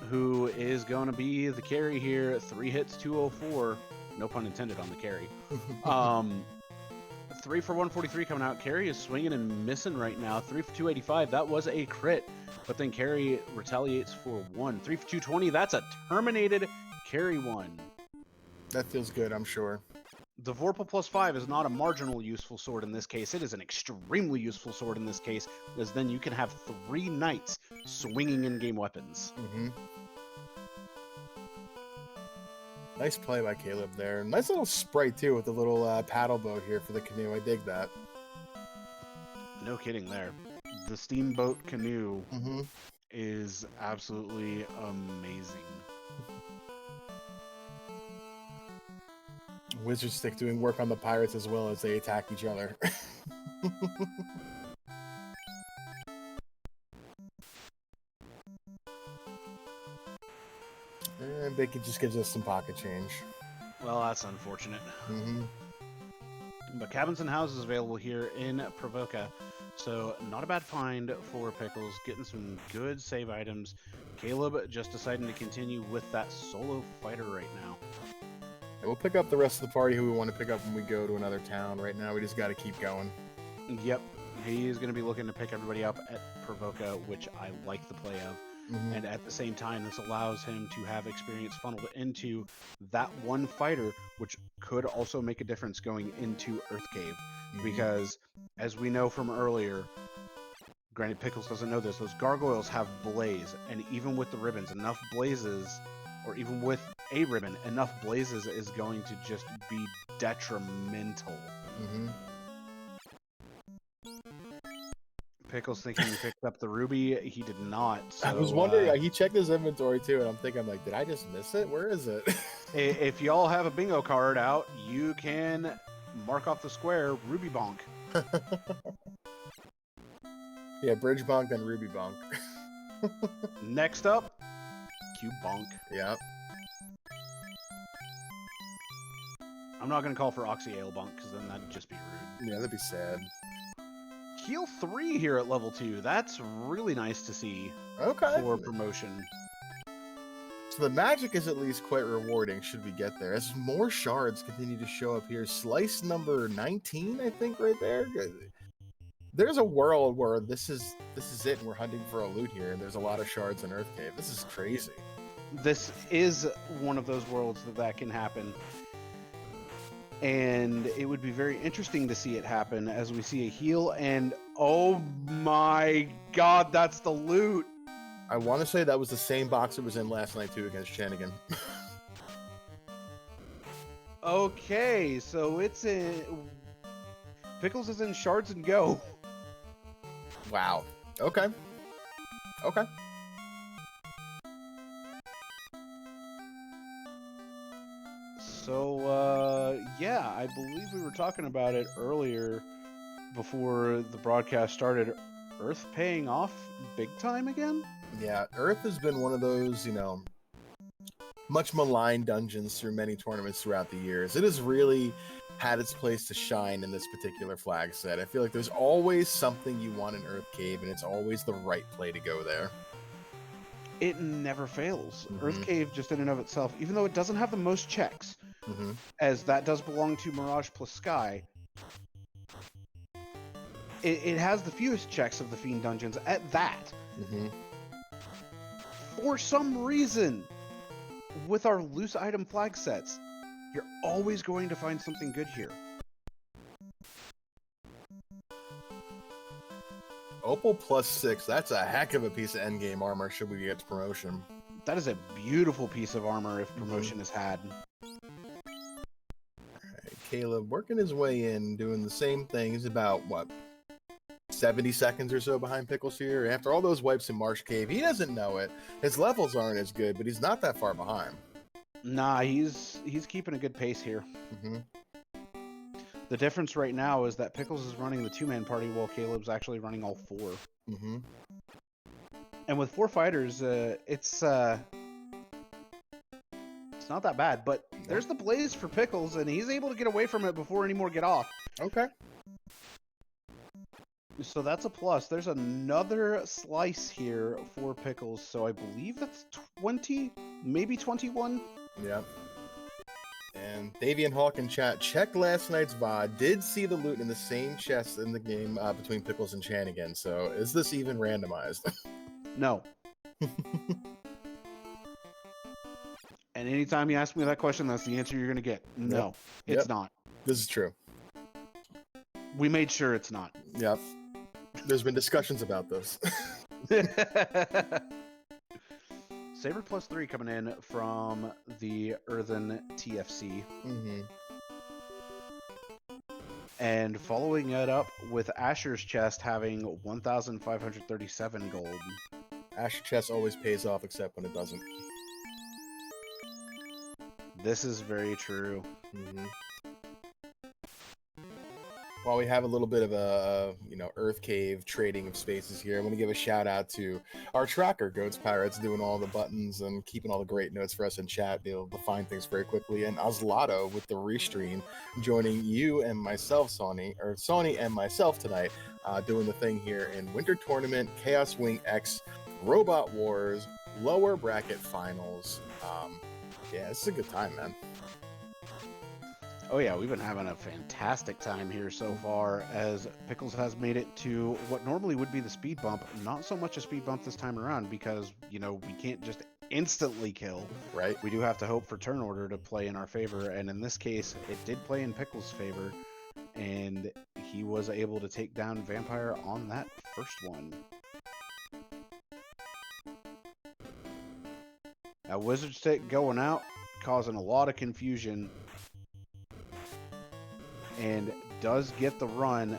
who is going to be the carry here. 3 hits, 204. No pun intended on the carry. 3 for 143 coming out. Carrie is swinging and missing right now. 3 for 285. That was a crit. But then Carrie retaliates for 1. 3 for 220. That's a terminated Carrie 1. That feels good, I'm sure. The Vorpal +5 is not a marginal useful sword in this case. It is an extremely useful sword in this case, because then you can have 3 knights swinging in-game weapons. Mm-hmm. Nice play by Caleb there. Nice little sprite, too, with the little paddle boat here for the canoe. I dig that. No kidding there. The steamboat canoe Mm-hmm. is absolutely amazing. Wizard Stick doing work on the pirates as well as they attack each other. And Bacon just gives us some pocket change. Well, that's unfortunate. Mm-hmm. But cabins and houses available here in Provoca, so not a bad find for Pickles, getting some good save items. Caleb just deciding to continue with that solo fighter right now. And we'll pick up the rest of the party who we want to pick up when we go to another town. Right now, we just got to keep going. Yep, he is going to be looking to pick everybody up at Provoca, which I like the play of. Mm-hmm. And at the same time, this allows him to have experience funneled into that one fighter, which could also make a difference going into Earth Cave. Mm-hmm. Because, as we know from earlier, granted Pickles doesn't know this, those gargoyles have blaze. And even with the ribbons, enough blazes, or even with a ribbon, enough blazes is going to just be detrimental. Mm-hmm. Pickles thinking he picked up the ruby. He did not. So, I was wondering, he checked his inventory too, and I'm thinking, like, did I just miss it? Where is it? If y'all have a bingo card out, you can mark off the square Ruby Bonk. Yeah, Bridge Bonk, then Ruby Bonk. Next up, Cube Bonk. Yeah. I'm not going to call for Oxy Ale Bonk because then that'd just be rude. Yeah, that'd be sad. Heal 3 here at level 2. That's really nice to see Okay. for promotion. So the magic is at least quite rewarding should we get there. As more shards continue to show up here. Slice number 19, I think, right there. There's a world where this is it, and we're hunting for a loot here, and there's a lot of shards in Earth Cave. This is crazy. This is one of those worlds that can happen. And it would be very interesting to see it happen as we see a heal, and oh my god, that's the loot! I want to say that was the same box it was in last night, too, against Shanigan. Okay, so it's in... Pickles is in Shards and Go. Wow. Okay. Okay. So, yeah, I believe we were talking about it earlier before the broadcast started. Earth paying off big time again? Yeah, Earth has been one of those, much maligned dungeons through many tournaments throughout the years. It has really had its place to shine in this particular flag set. I feel like there's always something you want in Earth Cave, and it's always the right play to go there. It never fails. Mm-hmm. Earth Cave, just in and of itself, even though it doesn't have the most checks, Mm-hmm. as that does belong to Mirage plus Sky, it has the fewest checks of the Fiend dungeons at that. Mm-hmm. For some reason, with our loose item flag sets, you're always going to find something good here. Opal plus 6, that's a heck of a piece of endgame armor should we get to promotion. That is a beautiful piece of armor if promotion is had. Caleb working his way in, doing the same thing. He's about, 70 seconds or so behind Pickles here. After all those wipes in Marsh Cave, he doesn't know it. His levels aren't as good, but he's not that far behind. Nah, he's keeping a good pace here. Mm-hmm. The difference right now is that Pickles is running the 2-man party while Caleb's actually running all 4. Mm-hmm. And with 4 fighters, it's not that bad, but there's the blaze for Pickles, and he's able to get away from it before any more get off. Okay. So that's a plus. There's another slice here for Pickles, so I believe that's 20, maybe 21. Yeah. And Davian Hawk in chat checked last night's VOD, did see the loot in the same chest in the game between Pickles and Shanigan, so is this even randomized? No. And anytime you ask me that question, that's the answer you're going to get. No, it's not. This is true. We made sure it's not. Yep. There's been discussions about this. Saber +3 coming in from the Earthen TFC. Mm-hmm. And following it up with Asher's chest having 1,537 gold. Asher chest always pays off, except when it doesn't. This is very true. Mm-hmm. While we have a little bit of a Earth Cave trading of spaces here, I want to give a shout out to our tracker, Goats Pirates, doing all the buttons and keeping all the great notes for us in chat, be able to find things very quickly, and Oslato with the restream, joining you and myself, Sony and myself tonight, doing the thing here in Winter Tournament, Chaos Wing X, Robot Wars, lower bracket finals. Yeah, this is a good time, man. Oh yeah, we've been having a fantastic time here so far, as Pickles has made it to what normally would be the speed bump. Not so much a speed bump this time around, because, you know, we can't just instantly kill. Right. We do have to hope for turn order to play in our favor, and in this case, it did play in Pickles' favor, and he was able to take down Vampire on that first one. Now, Wizard Stick going out, causing a lot of confusion, and does get the run,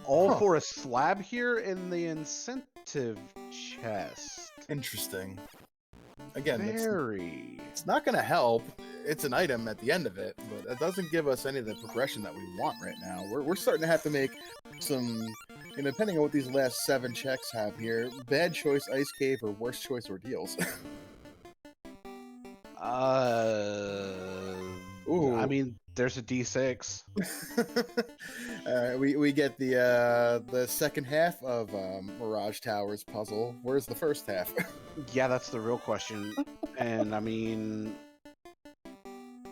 all for a slab here in the incentive chest. Interesting. Again, it's not going to help. It's an item at the end of it, but it doesn't give us any of the progression that we want right now. We're starting to have to make some, depending on what these last 7 checks have here, bad choice Ice Cave or worst choice Ordeals. Ooh. I mean, there's a D6. We get the second half of Mirage Towers puzzle. Where's the first half? Yeah, that's the real question. And I mean,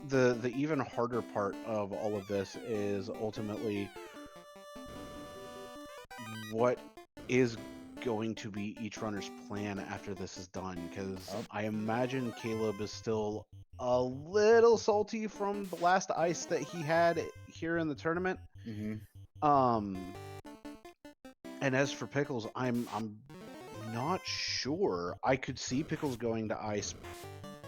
the even harder part of all of this is ultimately what is going to be each runner's plan after this is done, because I imagine Caleb is still a little salty from the last ice that he had here in the tournament. Mm-hmm. And as for Pickles, I'm not sure. I could see Pickles going to ice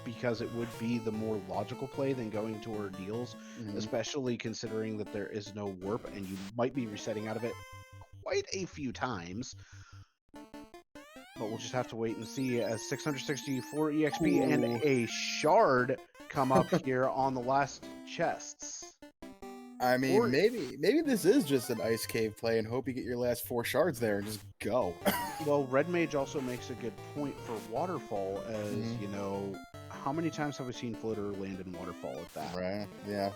because it would be the more logical play than going to Ordeals, especially considering that there is no warp and you might be resetting out of it quite a few times. But we'll just have to wait and see, as 664 EXP and a shard come up here on the last chests. I mean, maybe this is just an Ice Cave play and hope you get your last 4 shards there and just go. Well, Red Mage also makes a good point for Waterfall, as, you know, how many times have we seen Floater land in Waterfall at that? Right, yeah.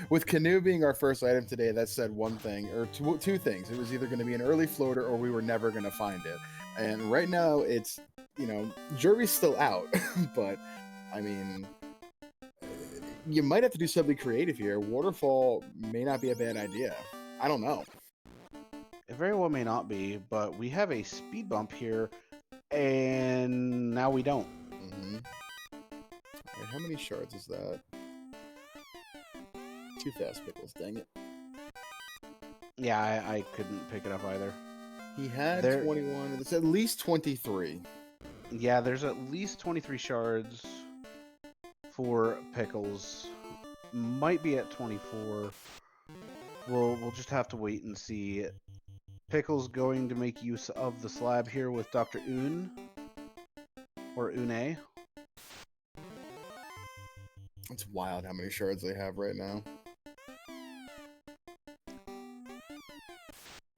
With Canoe being our first item today, that said one thing, or two things. It was either going to be an early Floater or we were never going to find it. And right now, it's, Jury's still out, but, I mean, you might have to do something creative here. Waterfall may not be a bad idea. I don't know. It very well may not be, but we have a speed bump here, and now we don't. Right, how many shards is that? Too fast, Pickles, dang it. Yeah, I couldn't pick it up either. He had 21. It's at least 23. Yeah, there's at least 23 shards for Pickles. Might be at 24. We'll just have to wait and see. Pickles going to make use of the slab here with Dr. Un. Or Une. It's wild how many shards they have right now.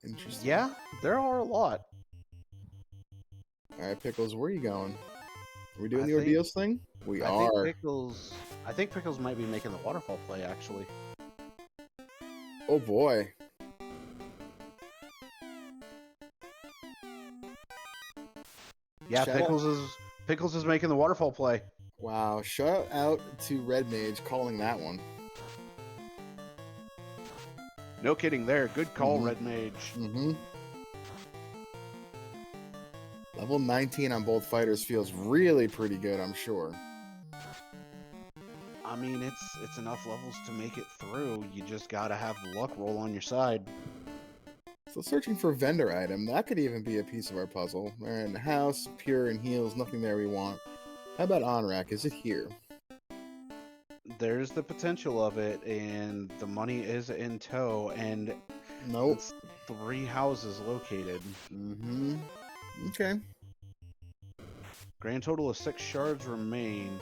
Interesting. Yeah, there are a lot. All right, Pickles, where are you going? Are we doing the Ordeals thing? We are. I think Pickles might be making the waterfall play, actually. Oh boy. Yeah, Pickles is making the waterfall play. Wow, shout out to Red Mage calling that one. No kidding there. Good call, Red Mage. Level 19 on both fighters feels really pretty good, I'm sure. I mean, it's enough levels to make it through. You just gotta have the luck roll on your side. So searching for vendor item, that could even be a piece of our puzzle. And house, pure and heals, nothing there we want. How about on rack? Is it here? There's the potential of it, and the money is in tow, and Nope. it's 3 houses located. Mm-hmm. Okay. Grand total of 6 shards remain.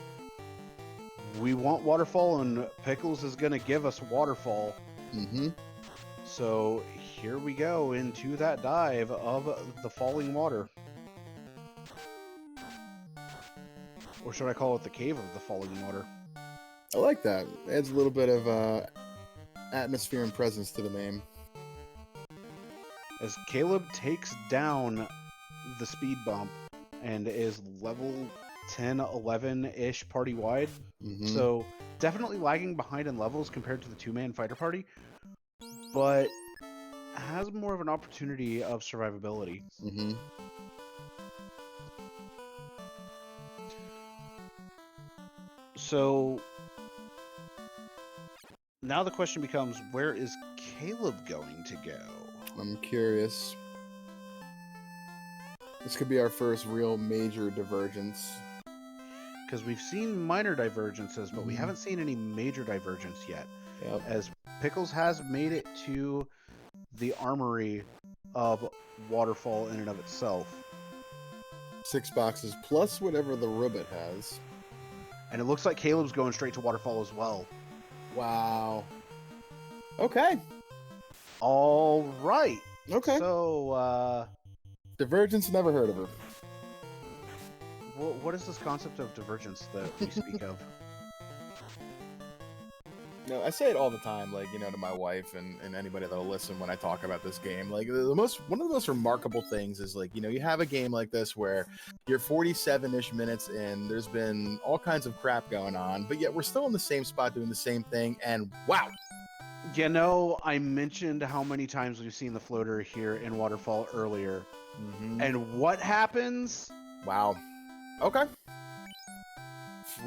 We want waterfall, and Pickles is going to give us waterfall. Mm-hmm. So here we go into that dive of the falling water. Or should I call it the cave of the falling water? I like that. Adds a little bit of atmosphere and presence to the name. As Caleb takes down the speed bump and is level 10, 11-ish party wide. Mm-hmm. So definitely lagging behind in levels compared to the 2-man fighter party, but has more of an opportunity of survivability. Mm-hmm. So now the question becomes, where is Caleb going to go? I'm curious. This could be our first real major divergence. Because we've seen minor divergences, but we haven't seen any major divergence yet. Yep. As Pickles has made it to the armory of Waterfall in and of itself. 6 boxes plus whatever the ribbit has. And it looks like Caleb's going straight to Waterfall as well. Wow. Okay. All right. Okay. So, Divergence, never heard of her. what is this concept of divergence that we speak of? No, I say it all the time, like, you know, to my wife and anybody that'll listen when I talk about this game. Like, one of the most remarkable things is, like, you know, you have a game like this where you're 47-ish minutes in, there's been all kinds of crap going on, but yet we're still in the same spot doing the same thing, and wow! You know, I mentioned how many times we've seen the floater here in Waterfall earlier. Mm-hmm. And what happens? Wow. Okay.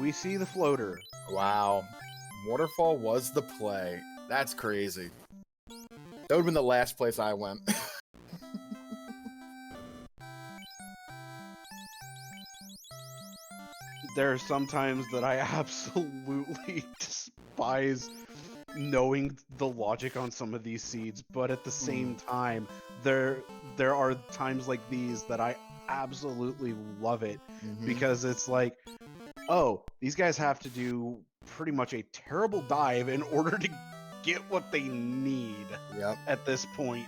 We see the floater. Wow. Waterfall was the play. That's crazy. That would have been the last place I went. There are some times that I absolutely despise knowing the logic on some of these seeds, but at the same time, there are times like these that I absolutely love it, because it's like, oh, these guys have to do pretty much a terrible dive in order to get what they need. Yep. At this point.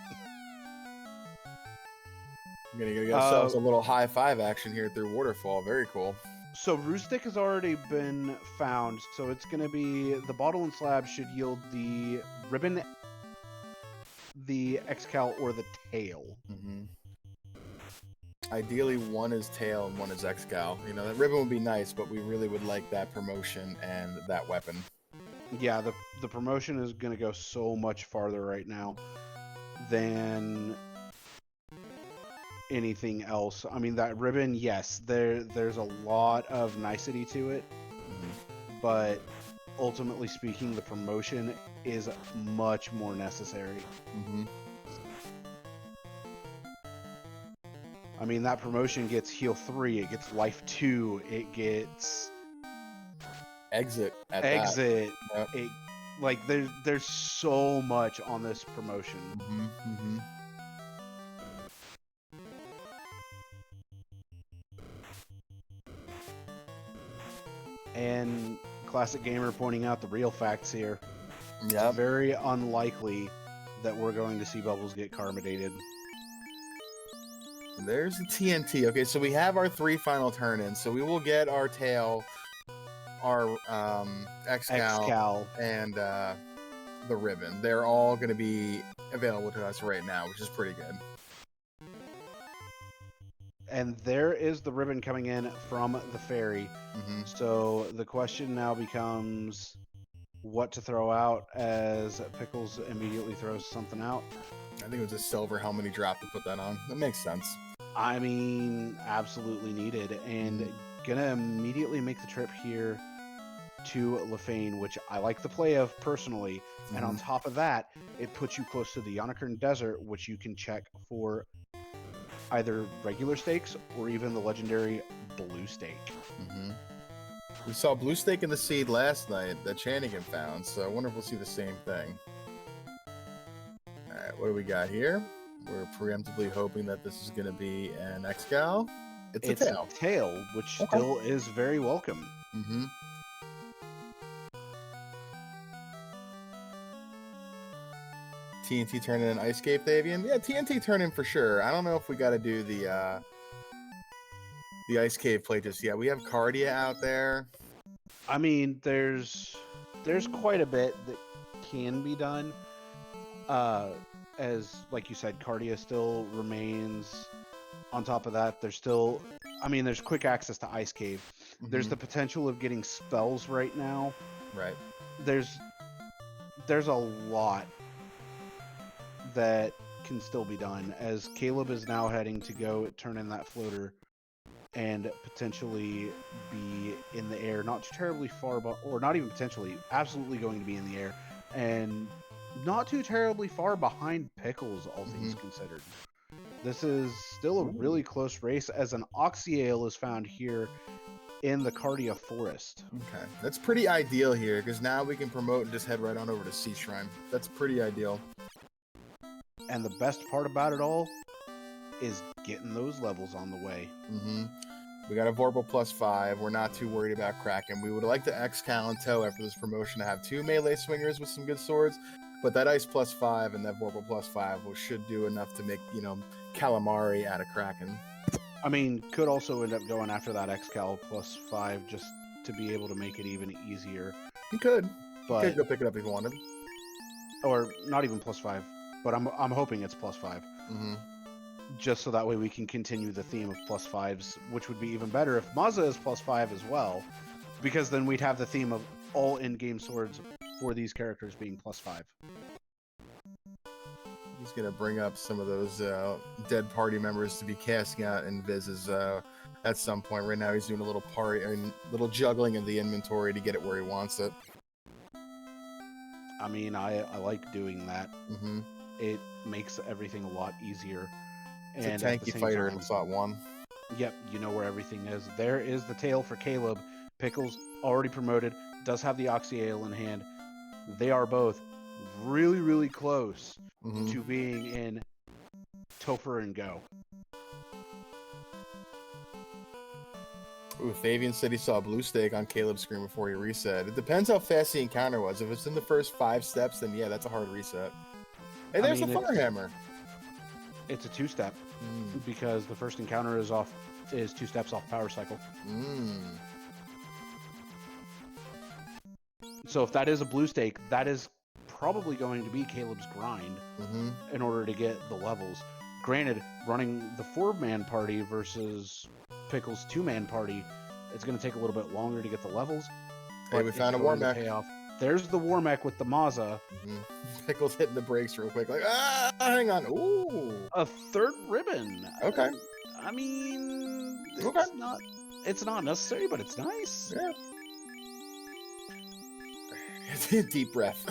We're gonna get ourselves a little high five action here through Waterfall. Very cool. So Roostic has already been found, so it's going to be the bottle and slab should yield the ribbon, the Excal, or the tail. Ideally, one is tail and one is Excal. You know, that ribbon would be nice, but we really would like that promotion and that weapon. Yeah, the promotion is going to go so much farther right now than anything else. I mean, that ribbon, yes, there's a lot of nicety to it, but ultimately speaking, the promotion is much more necessary. I mean, that promotion gets heal 3, it gets life 2, it gets exit. Yep. It, like there's so much on this promotion. And Classic Gamer pointing out the real facts here. Yeah. It's very unlikely that we're going to see Bubbles get carbonated. There's the TNT. Okay, so we have our 3 final turn-ins. So we will get our tail, our Excal, and the ribbon. They're all going to be available to us right now, which is pretty good. And there is the ribbon coming in from the ferry. So the question now becomes what to throw out, as Pickles immediately throws something out. I think it was a silver helmet he dropped to put that on. That makes sense. I mean, absolutely needed. And gonna immediately make the trip here to Lefane, which I like the play of personally. And on top of that, it puts you close to the Yonakern Desert, which you can check for either regular stakes or even the legendary blue stake. We saw blue stake in the seed last night that Chanigan found, so I wonder if we'll see the same thing. All right, what do we got here? We're preemptively hoping that this is going to be an Excal. It's a tail. A tail, which still is very welcome. TNT turn in an Ice Cave Thavian? Yeah, TNT turn in for sure. I don't know if we got to do the Ice Cave play just yet. We have Cardia out there. I mean, there's quite a bit that can be done. As like you said, Cardia still remains. On top of that, there's still, I mean, there's quick access to Ice Cave. There's the potential of getting spells right now. Right. There's a lot that can still be done, as Caleb is now heading to go turn in that floater and potentially be in the air, not too terribly far, or not even potentially, absolutely going to be in the air, and not too terribly far behind Pickles, all things considered. This is still a really close race, as an Oxyale is found here in the Cardia Forest. Okay, that's pretty ideal here, because now we can promote and just head right on over to Sea Shrine. That's pretty ideal. And the best part about it all is getting those levels on the way. We got a Vorpal +5. We're not too worried about Kraken. We would like to Excal and Toe after this promotion to have 2 melee swingers with some good swords, but that Ice +5 and that Vorpal +5 should do enough to make, Calamari out of Kraken. I mean, could also end up going after that Excal +5 just to be able to make it even easier. You could. But you could go pick it up if you wanted. Or not even +5, but I'm hoping it's +5. Just so that way we can continue the theme of +5s, which would be even better if Mazza is +5 as well, because then we'd have the theme of all in-game swords for these characters being +5. He's going to bring up some of those dead party members to be casting out in Viz's at some point. Right now he's doing a little little juggling of the inventory to get it where he wants it. I mean, I like doing that. It makes everything a lot easier. It's a tanky fighter in slot 1. Yep, you know where everything is. There is the tail for Caleb. Pickles, already promoted, does have the Oxyale in hand. They are both really, really close to being in Topher and Go. Ooh, Fabian said he saw a blue stake on Caleb's screen before he reset. It depends how fast the encounter was. If it's in the first 5 steps, then yeah, that's a hard reset. Hey, there's the Firehammer. It's a 2-step because the first encounter is 2 steps off power cycle. So if that is a blue stake, that is probably going to be Caleb's grind in order to get the levels. Granted, running the 4-man party versus Pickles' 2-man party, it's going to take a little bit longer to get the levels. Hey, we found a war mech. There's the war mech with the Mazza. Pickles hitting the brakes real quick, like, hang on. Ooh. A 3rd ribbon. Okay. I mean, it's not necessary, but it's nice. Yeah. Deep breath.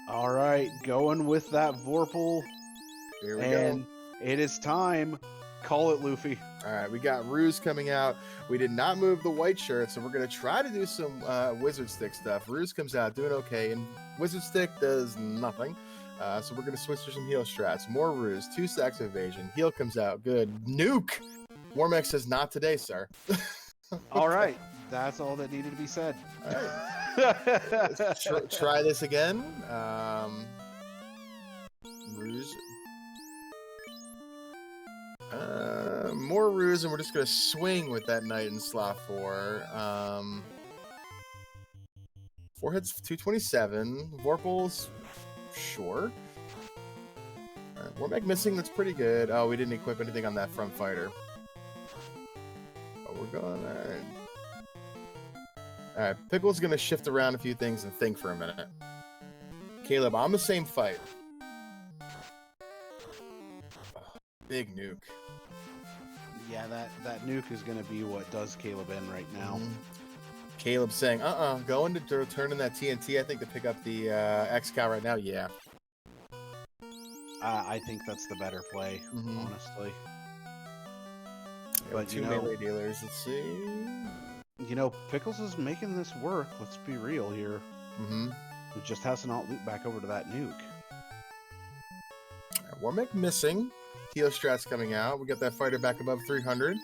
All right, going with that Vorpal. Here we go. It is time. Call it, Luffy. All right, we got Ruse coming out. We did not move the white shirt, so we're going to try to do some Wizard Stick stuff. Ruse comes out doing okay, and Wizard Stick does nothing. So we're going to switch to some heal strats. More Ruse, 2 stacks of evasion. Heal comes out. Good. Nuke! Warmex says, not today, sir. All right. That's all that needed to be said. All right. Let's try this again. Ruse. More Ruse, and we're just going to swing with that Knight in slot 4. 4 hits, 227. Vorpals, sure. Warmech missing, that's pretty good. Oh, we didn't equip anything on that front fighter. Oh, we're going, alright. Alright, Pickle's going to shift around a few things and think for a minute. Caleb, on the same fight. Oh, big nuke. Yeah, that nuke is going to be what does Caleb in right now. Caleb saying, going to turn in that TNT, I think, to pick up the X-Cow right now. Yeah. I think that's the better play, honestly. But two melee dealers. Let's see. You know, Pickles is making this work. Let's be real here. It just has to not loop back over to that nuke. Warmick missing. Strat's coming out. We got that fighter back above 300.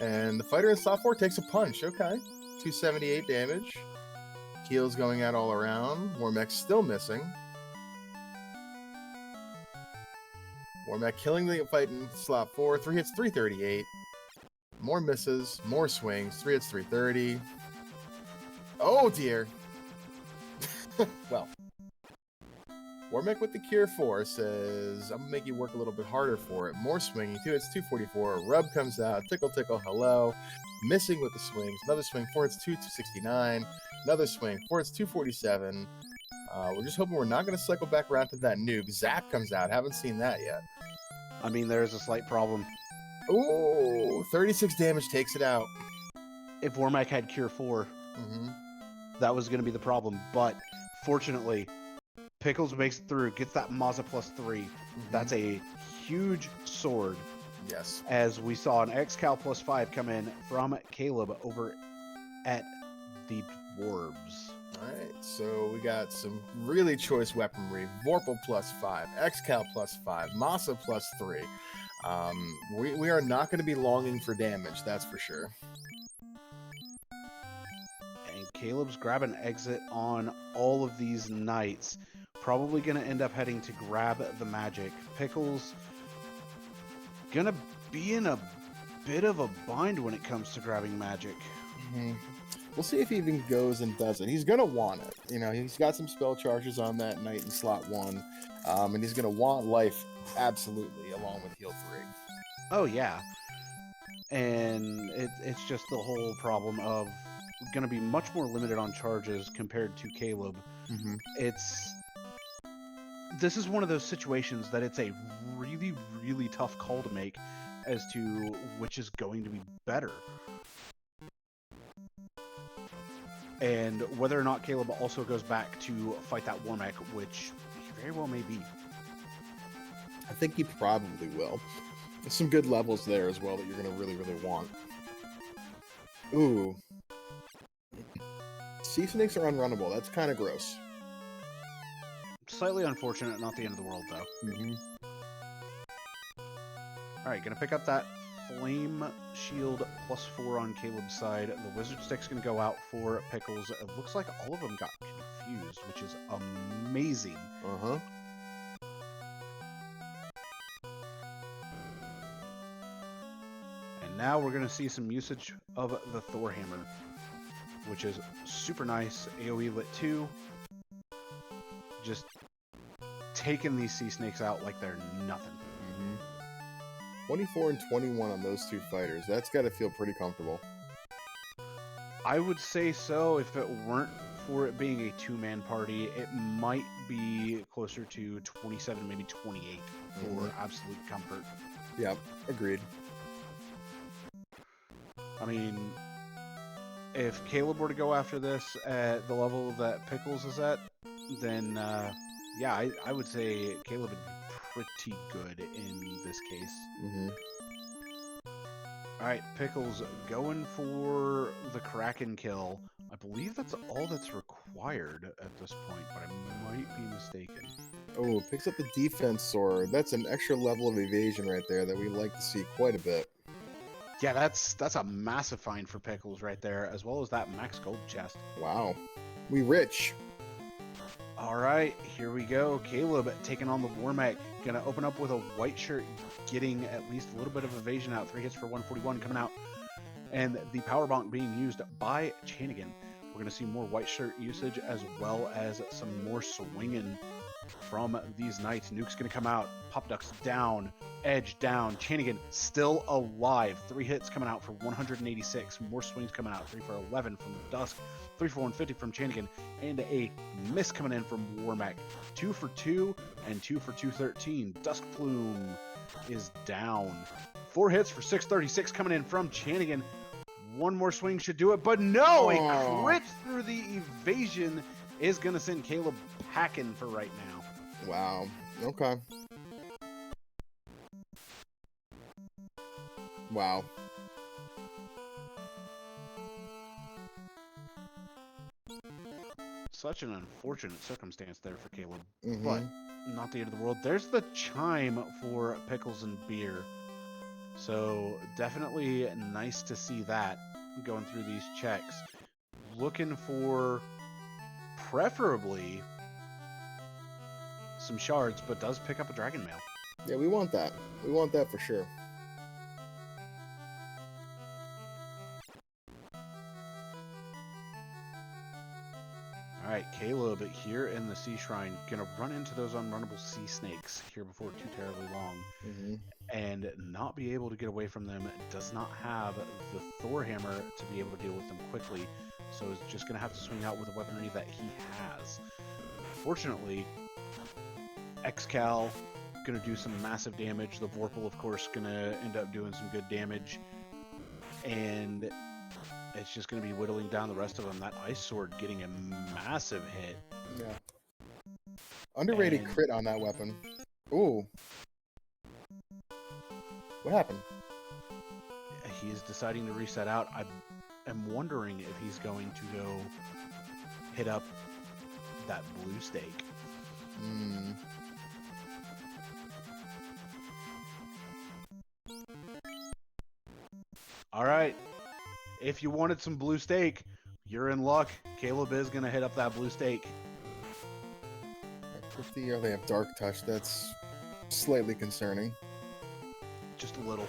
And the fighter in slot 4 takes a punch. Okay. 278 damage. Keel's going out all around. Warmick's still missing. Warmick killing the fight in slot 4. 3 hits, 338. More misses. More swings. 3 hits, 330. Oh, dear. Well. Warmick with the Cure 4 says, I'm going to make you work a little bit harder for it. More swinging. 2 hits, 244. Rub comes out. Tickle, tickle, hello. Missing with the swings. Another swing. 4 hits, 269. Another swing. 4 hits, 247. We're just hoping we're not going to cycle back around to that nuke. Zap comes out. Haven't seen that yet. I mean, there's a slight problem. Ooh, 36 damage takes it out. If Warmick had Cure 4, that was going to be the problem. But fortunately, Pickles makes it through, gets that Mazza +3. That's a huge sword. Yes. As we saw an X-Cal +5 come in from Caleb over at the Dwarves. Alright, so we got some really choice weaponry. Vorpal +5, X-Cal +5, Massa +3. We are not going to be longing for damage, that's for sure. And Caleb's grabbing exit on all of these knights. Probably going to end up heading to grab the magic. Pickles going to be in a bit of a bind when it comes to grabbing magic. We'll see if he even goes and does it. He's going to want it. You know, he's got some spell charges on that knight in slot 1. And he's going to want life absolutely along with heal 3. Oh, yeah. And it's just the whole problem of going to be much more limited on charges compared to Caleb. This is one of those situations that it's a really, really tough call to make as to which is going to be better. And whether or not Caleb also goes back to fight that Warmick, which he very well may be. I think he probably will. There's some good levels there as well that you're going to really, really want. Ooh. Sea snakes are unrunnable. That's kind of gross. Slightly unfortunate, not the end of the world, though. Alright, gonna pick up that Flame Shield +4 on Caleb's side. The Wizard Stick's gonna go out for Pickles. It looks like all of them got confused, which is amazing. And now we're gonna see some usage of the Thor Hammer, which is super nice. AoE lit 2. Just taking these sea snakes out like they're nothing. 24 and 21 on those two fighters. That's got to feel pretty comfortable. I would say so. If it weren't for it being a two-man party, it might be closer to 27, maybe 28 for absolute comfort. Yeah, agreed. I mean, if Caleb were to go after this at the level that Pickles is at, then yeah, I would say Caleb would be pretty good in this case. Alright, Pickles going for the Kraken kill. I believe that's all that's required at this point, but I might be mistaken. Oh, picks up the defense sword. That's an extra level of evasion right there that we like to see quite a bit. Yeah, that's a massive find for Pickles right there, as well as that max gold chest. Wow. We rich. Alright, here we go. Caleb taking on the Warmech. Gonna open up with a white shirt, getting at least a little bit of evasion out. 3 hits for 141 coming out. And the power bonk being used by Chanigan. We're gonna see more white shirt usage as well as some more swinging from these knights. Nuke's gonna come out. Pop Duck's down. Edge down. Chanigan still alive. 3 hits coming out for 186. More swings coming out. 3 for 11 from Dusk. 3 for 150 from Chanigan. And a miss coming in from Warmech. 2 for 2 and 2 for 213. Dusk Plume is down. 4 hits for 636 coming in from Chanigan. One more swing should do it, but no, a crit through the evasion is going to send Caleb packing for right now. Wow. Okay. Wow. Such an unfortunate circumstance there for Caleb, Mm-hmm. but not the end of the world. There's the chime for Pickles and Beer. So definitely nice to see that going through these checks. Looking for preferably some shards, but does pick up a dragon mail. Yeah, we want that. We want that for sure. All right, Caleb here in the Sea Shrine, gonna run into those unrunnable sea snakes here before too terribly long, and not be able to get away from them. Does not have the Thor hammer to be able to deal with them quickly, so is just gonna have to swing out with a weaponry that he has. Fortunately, Xcal gonna do some massive damage. The Vorpal, of course, gonna end up doing some good damage, and it's just going to be whittling down the rest of them. That Ice Sword getting a massive hit. Yeah. Underrated crit on that weapon. Ooh. What happened? He's deciding to reset out. I am wondering if he's going to go hit up that blue stake. All right. If you wanted some blue stake, you're in luck. Caleb is going to hit up that blue stake. 50, they have Dark Touch. That's slightly concerning. Just a little.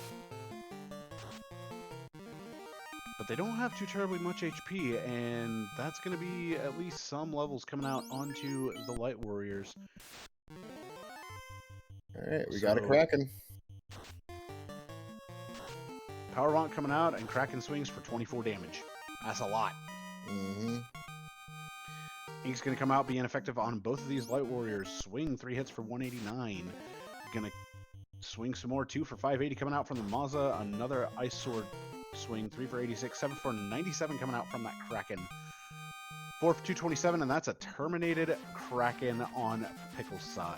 But they don't have too terribly much HP, and that's going to be at least some levels coming out onto the Light Warriors. All right, we got a Kraken. Power Bonk coming out, and Kraken swings for 24 damage. That's a lot. Ink's going to come out, be ineffective on both of these Light Warriors. Swing 3 hits for 189. Going to swing some more, 2 for 580 coming out from the Maza. Another Ice Sword swing, 3 for 86. 7 for 97 coming out from that Kraken. 4 for 227, and that's a terminated Kraken on Pickle's side.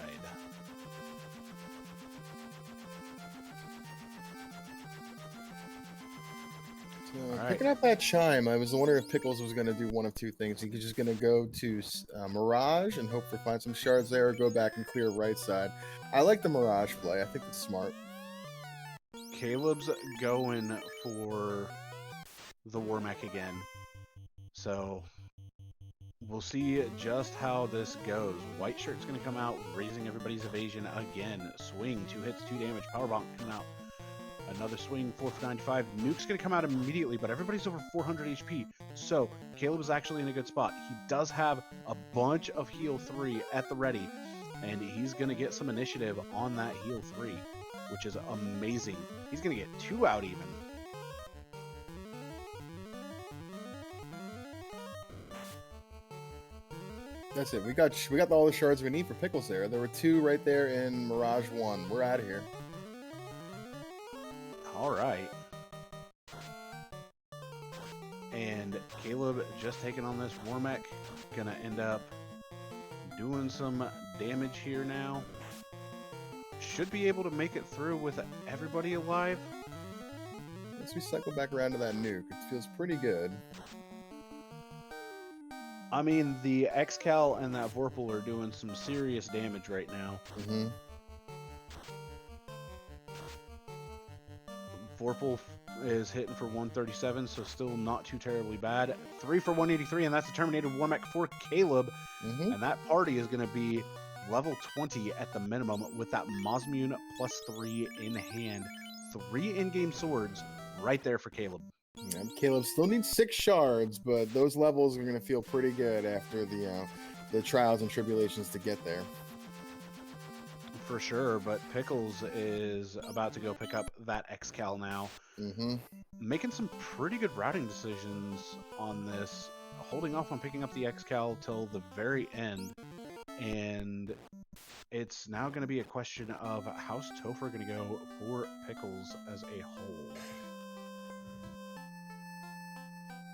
Picking up that chime, I was wondering if Pickles was going to do one of two things. He was just going to go to Mirage and hope to find some shards there, or go back and clear right side. I like the Mirage play. I think it's smart. Caleb's going for the Warmech again. So we'll see just how this goes. White Shirt's going to come out, raising everybody's evasion again. Swing, 2 hits, 2 damage. Power Bonk coming out. Another swing, 4 for 95. Nuke's going to come out immediately, but everybody's over 400 HP. So Caleb is actually in a good spot. He does have a bunch of heal 3 at the ready, and he's going to get some initiative on that heal 3, which is amazing. He's going to get 2 out even. That's it. We got all the shards we need for Pickles there. There were 2 right there in Mirage 1. We're out of here. All right. And Caleb just taking on this Warmech. Gonna end up doing some damage here now. Should be able to make it through with everybody alive. Once we cycle back around to that nuke, it feels pretty good. I mean, the Xcal and that Vorpal are doing some serious damage right now. Vorpal is hitting for 137, so still not too terribly bad. 3 for 183, and that's a Terminated Warmech for Caleb. And that party is going to be level 20 at the minimum with that Mosmune +3 in hand. 3 in-game swords right there for Caleb. Yeah, Caleb still needs 6 shards, but those levels are going to feel pretty good after the trials and tribulations to get there. For sure, but Pickles is about to go pick up that Xcal now. Making some pretty good routing decisions on this, holding off on picking up the Xcal till the very end, and it's now going to be a question of how's Topher going to go for Pickles as a whole.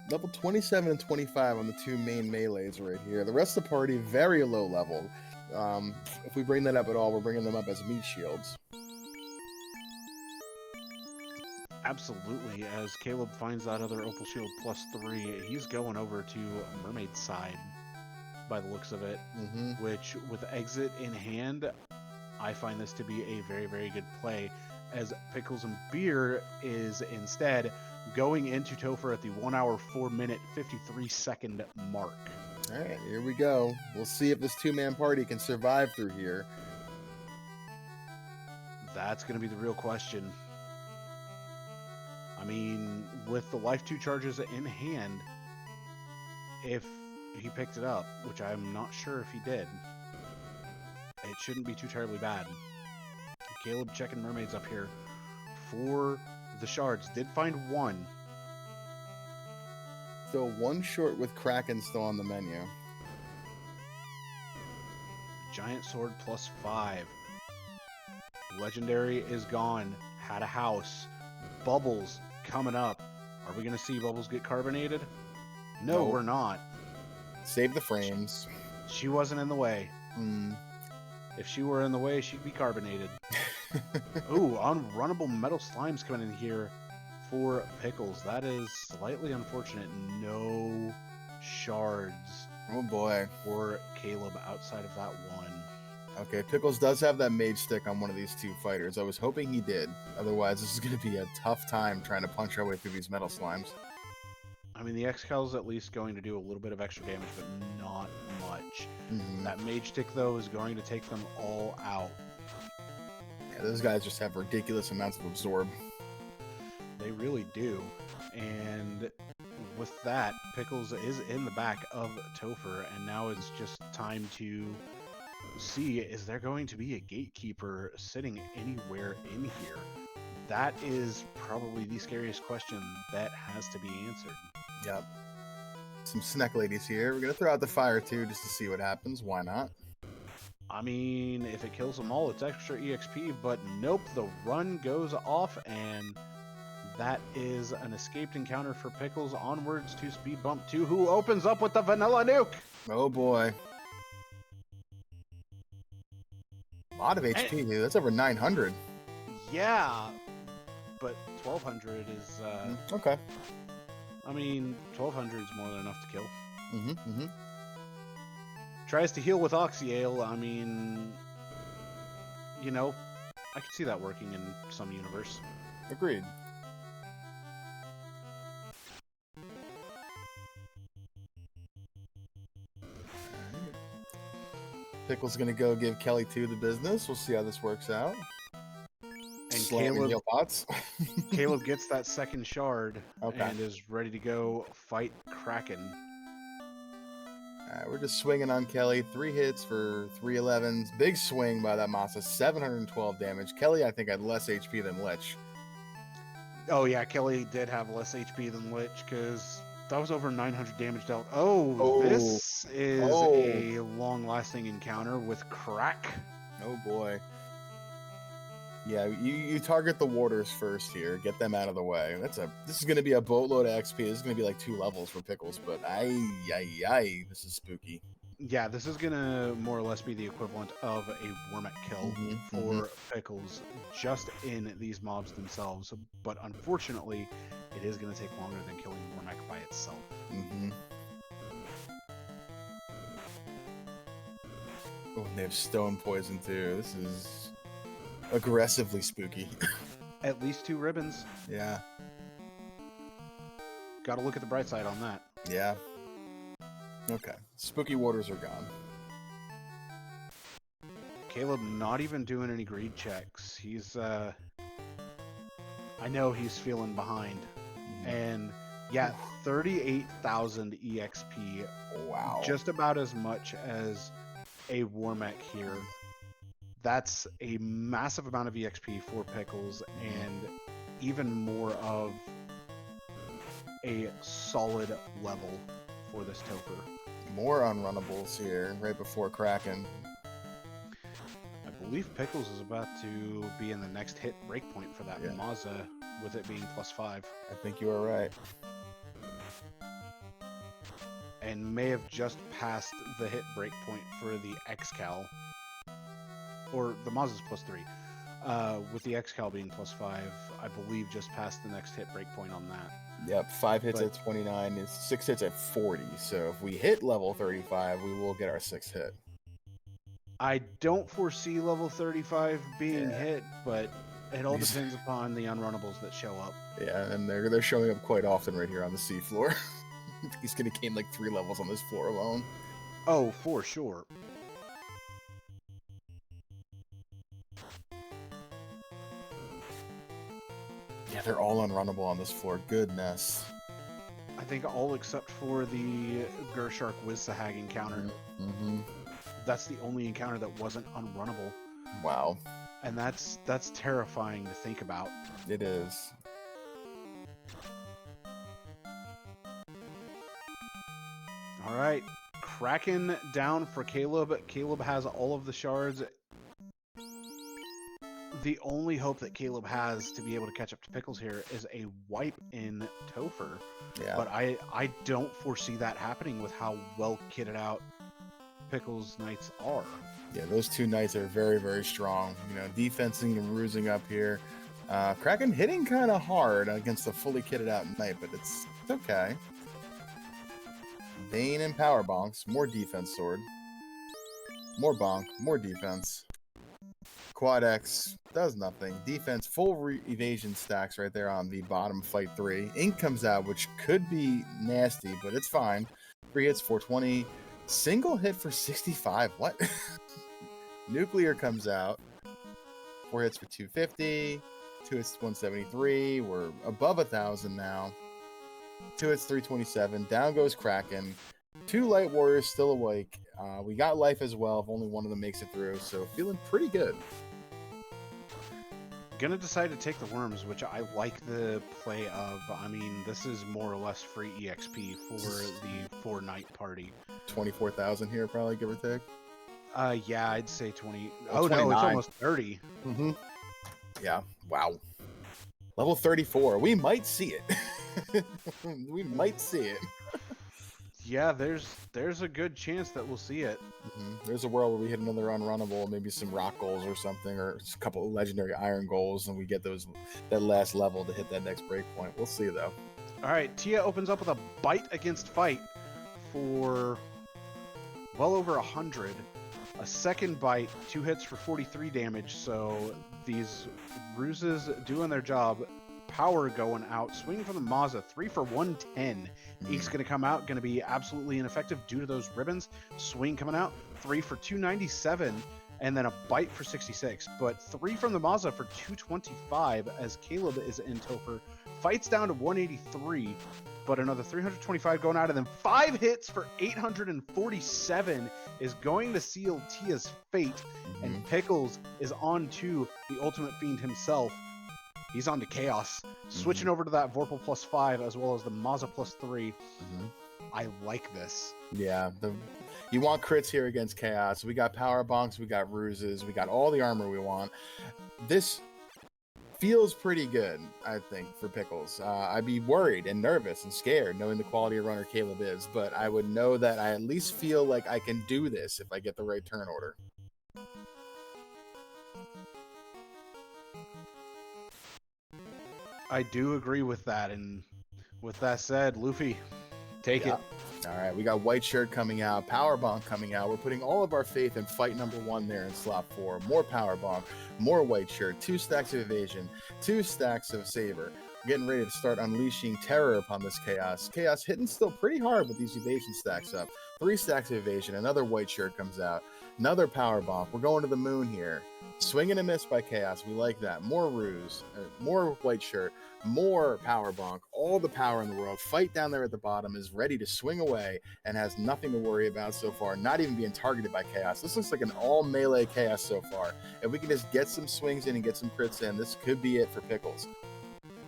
Level 27 and 25 on the two main melees right here. The rest of the party, very low level. If we bring that up at all, we're bringing them up as meat shields. Absolutely. As Caleb finds that other Opal Shield +3, he's going over to Mermaid's side by the looks of it, which with exit in hand, I find this to be a very, very good play, as Pickles and Beer is instead going into Topher at the 1 hour, 4 minute, 53 second mark. All right, here we go. We'll see if this two-man party can survive through here. That's going to be the real question. I mean, with the Life 2 charges in hand, if he picked it up, which I'm not sure if he did, it shouldn't be too terribly bad. Caleb checking Mermaids up here for the shards. Did find one. Still one short with Kraken still on the menu. Giant sword +5. Legendary is gone. Had a house. Bubbles coming up. Are we going to see Bubbles get carbonated? No, we're not. Save the frames. She wasn't in the way. If she were in the way, she'd be carbonated. Ooh, unrunnable metal slimes coming in here for Pickles. That is slightly unfortunate. No shards. Oh boy. For Caleb outside of that one. Okay, Pickles does have that mage stick on one of these two fighters. I was hoping he did. Otherwise, this is going to be a tough time trying to punch our way through these metal slimes. I mean, the X-Cal is at least going to do a little bit of extra damage, but not much. That mage stick, though, is going to take them all out. Yeah, those guys just have ridiculous amounts of absorb. They really do. And with that, Pickles is in the back of Topher, and now it's just time to see, is there going to be a gatekeeper sitting anywhere in here? That is probably the scariest question that has to be answered. Yep. Some snack ladies here. We're going to throw out the fire, too, just to see what happens. Why not? I mean, if it kills them all, it's extra EXP, but nope, the run goes off, and that is an escaped encounter for Pickles. Onwards to Speed Bump 2, who opens up with the Vanilla Nuke! Oh, boy. A lot of HP, dude. That's over 900. Yeah, but 1200 is... Okay. I mean, 1200 is more than enough to kill. Tries to heal with Oxyale. I mean, you know, I could see that working in some universe. Agreed. Pickle's gonna go give Kelly 2 the business. We'll see how this works out. And Caleb gets that second shard and is ready to go fight Kraken. We're just swinging on Kelly. 3 hits for 311s. Big swing by that Masa. 712 damage. Kelly, I think, had less HP than Lich. Oh, yeah. Kelly did have less HP than Lich because that was over 900 damage dealt. This is a long-lasting encounter with Crack. Oh, boy. Yeah, you target the warders first here. Get them out of the way. This is going to be a boatload of XP. This is going to be like 2 levels for Pickles, but this is spooky. Yeah, this is going to more or less be the equivalent of a Wormet kill for Pickles just in these mobs themselves. But unfortunately, it is going to take longer than killing Wormet by itself. Oh, and they have stone poison too. This is aggressively spooky. At least 2 ribbons. Yeah. Gotta look at the bright side on that. Yeah. Okay. Spooky waters are gone. Caleb not even doing any greed checks. He's, I know he's feeling behind. And, yeah, 38,000 EXP. Wow. Just about as much as a Warmech here. That's a massive amount of EXP for Pickles, and even more of a solid level for this Topher. More unrunnables here right before Kraken. believe Pickles is about to be in the next hit breakpoint for that Mazda, with it being +5. I think you are right. And may have just passed the hit breakpoint for the X-Cal. Or the Mazda's +3. With the X-Cal being +5, I believe just passed the next hit breakpoint on that. Yep, 5 hits at 29 is 6 hits at 40. So if we hit level 35, we will get our 6th hit. I don't foresee level 35 being hit, but it all depends upon the unrunnables that show up. Yeah, and they're showing up quite often right here on the seafloor. He's gonna gain like 3 levels on this floor alone. Oh, for sure. Yeah, they're all unrunnable on this floor. Goodness. I think all except for the Gershark Wizzahag encounter. Mm-hmm. That's the only encounter that wasn't unrunnable. Wow. And that's terrifying to think about. It is. All right, Kraken down for Caleb. Caleb has all of the shards. The only hope that Caleb has to be able to catch up to Pickles here is a wipe in Topher. Yeah. But I don't foresee that happening with how well kitted out Pickles Knights are. Yeah, those 2 Knights are very, very strong. You know, defensing and rusing up here. Kraken hitting kind of hard against a fully kitted out Knight, but it's okay. Bane and Power Bonks. More defense sword. More bonk. More defense. Quad X does nothing. Defense, full evasion stacks right there on the bottom fight 3. Ink comes out, which could be nasty, but it's fine. 3 hits, 420. Single hit for 65. What? Nuclear comes out. 4 hits for 250. 2 hits, 173. We're above 1,000 now. 2 hits, 327. Down goes Kraken. 2 Light Warriors still awake. We got life as well if only one of them makes it through. So feeling pretty good. Gonna decide to take the worms, which I like the play of. I mean, this is more or less free EXP for the 4-night party. 24,000 here, probably, give or take. Yeah, I'd say 20. Oh, no, 29. it's almost 30. Mm-hmm. Yeah, wow. Level 34. We might see it. We might see it. Yeah, there's a good chance that we'll see it. Mm-hmm. There's a world where we hit another unrunnable, maybe some rock goals or something, or a couple of legendary iron goals, and we get that last level to hit that next breakpoint. We'll see, though. All right, Tia opens up with a bite against fight for well over 100. A second bite, 2 hits for 43 damage. So these ruses doing their job. Power going out. Swing from the Mazda, 3 for 110. Ink's going to come out, going to be absolutely ineffective due to those ribbons. Swing coming out, 3 for 297, and then a bite for 66. But 3 from the Mazda for 225 as Caleb is in Topher. Fights down to 183, but another 325 going out, and then 5 hits for 847 is going to seal Tia's fate. And Pickles is on to the Ultimate Fiend himself. He's on to Chaos. Switching over to that Vorpal +5 as well as the Mazda +3. I like this. Yeah. You want crits here against Chaos. We got Power Bonks. We got Ruses. We got all the armor we want. This feels pretty good, I think, for Pickles. I'd be worried and nervous and scared knowing the quality of runner Caleb is, but I would know that I at least feel like I can do this if I get the right turn order. I do agree with that, and with that said, Luffy, take it. All right, we got White Shirt coming out, Power Bonk coming out. We're putting all of our faith in fight number 1 there in slot 4. More Power Bonk, more White Shirt, 2 stacks of Evasion, 2 stacks of Saber. Getting ready to start unleashing terror upon this Chaos. Chaos hitting still pretty hard with these Evasion stacks up. 3 stacks of Evasion, another White Shirt comes out, another Power Bonk. We're going to the moon here. Swing and a miss by Chaos. We like that. More Ruse, more White Shirt, more Power Bonk. All the power in the world. Fight down there at the bottom is ready to swing away and has nothing to worry about so far. Not even being targeted by Chaos. This looks like an all melee Chaos so far. If we can just get some swings in and get some crits in, this could be it for Pickles.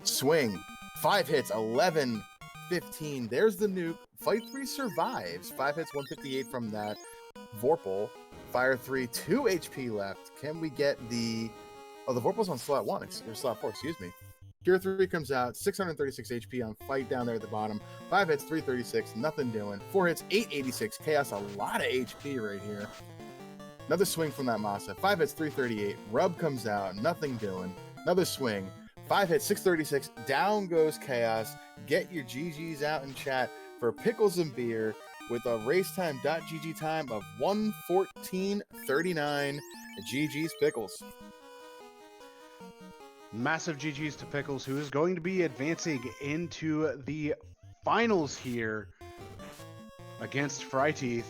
Swing. 5 hits. 11, 15. There's the nuke. Fight 3 survives. 5 hits, 158 from that Vorpal. Fire 3, 2 HP left. Can we get the... Oh, the Vorpal's on slot 1, or slot 4, excuse me. Cure 3 comes out, 636 HP on Fight down there at the bottom. 5 hits, 336, nothing doing. 4 hits, 886. Chaos, a lot of HP right here. Another swing from that Masa. 5 hits, 338. Rub comes out, nothing doing. Another swing. 5 hits, 636. Down goes Chaos. Get your GGs out in chat for Pickles and Beer with a racetime.gg time of 1:14:39. GG's Pickles. Massive GG's to Pickles, who is going to be advancing into the finals here against Fryteeth.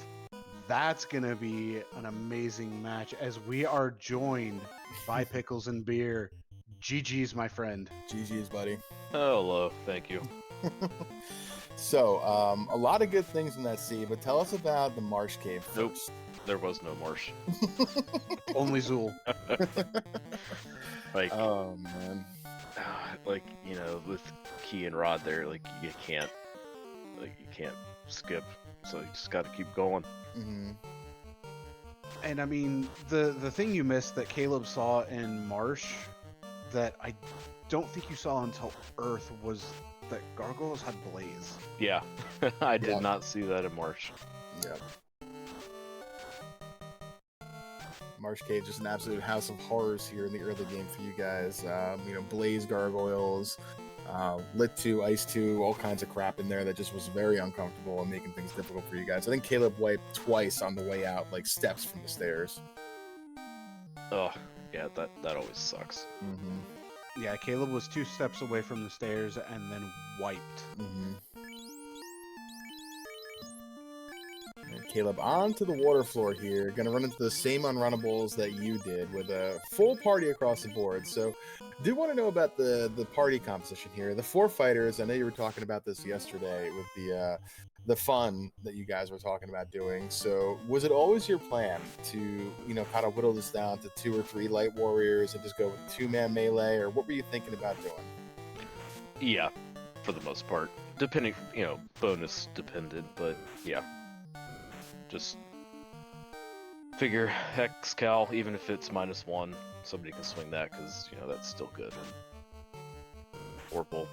That's going to be an amazing match as we are joined by Pickles and Beer. GG's, my friend. GG's, buddy. Hello, thank you. So, a lot of good things in that sea, but tell us about the Marsh Cave Nope. first. There was no marsh. Only Zool. Like, Oh, man. like, you know, with Key and Rod there, like you can't skip. So you just got to keep going. Mm-hmm. And I mean, the thing you missed that Caleb saw in Marsh that I don't think you saw until Earth was that gargoyles had blaze. Yeah, I did Yeah. not see that in Marsh. Yep. Marsh Cave, just an absolute house of horrors here in the early game for you guys. You know, blaze gargoyles, lit 2, ice 2, all kinds of crap in there that just was very uncomfortable and making things difficult for you guys. I think Caleb wiped twice on the way out, like steps from the stairs. Oh, yeah, that always sucks. Mm-hmm. Yeah, Caleb was 2 steps away from the stairs and then wiped. Mm-hmm. Caleb, on to the water floor here. Going to run into the same unrunnables that you did with a full party across the board. So, do want to know about the party composition here. The 4 fighters, I know you were talking about this yesterday with the fun that you guys were talking about doing. So, was it always your plan to, you know, kind of whittle this down to 2 or 3 light warriors and just go with 2-man melee, or what were you thinking about doing? Yeah, for the most part. Depending, you know, bonus dependent, but yeah. Just figure Hex Cal, even if it's -1, somebody can swing that because, you know, that's still good. And Orpal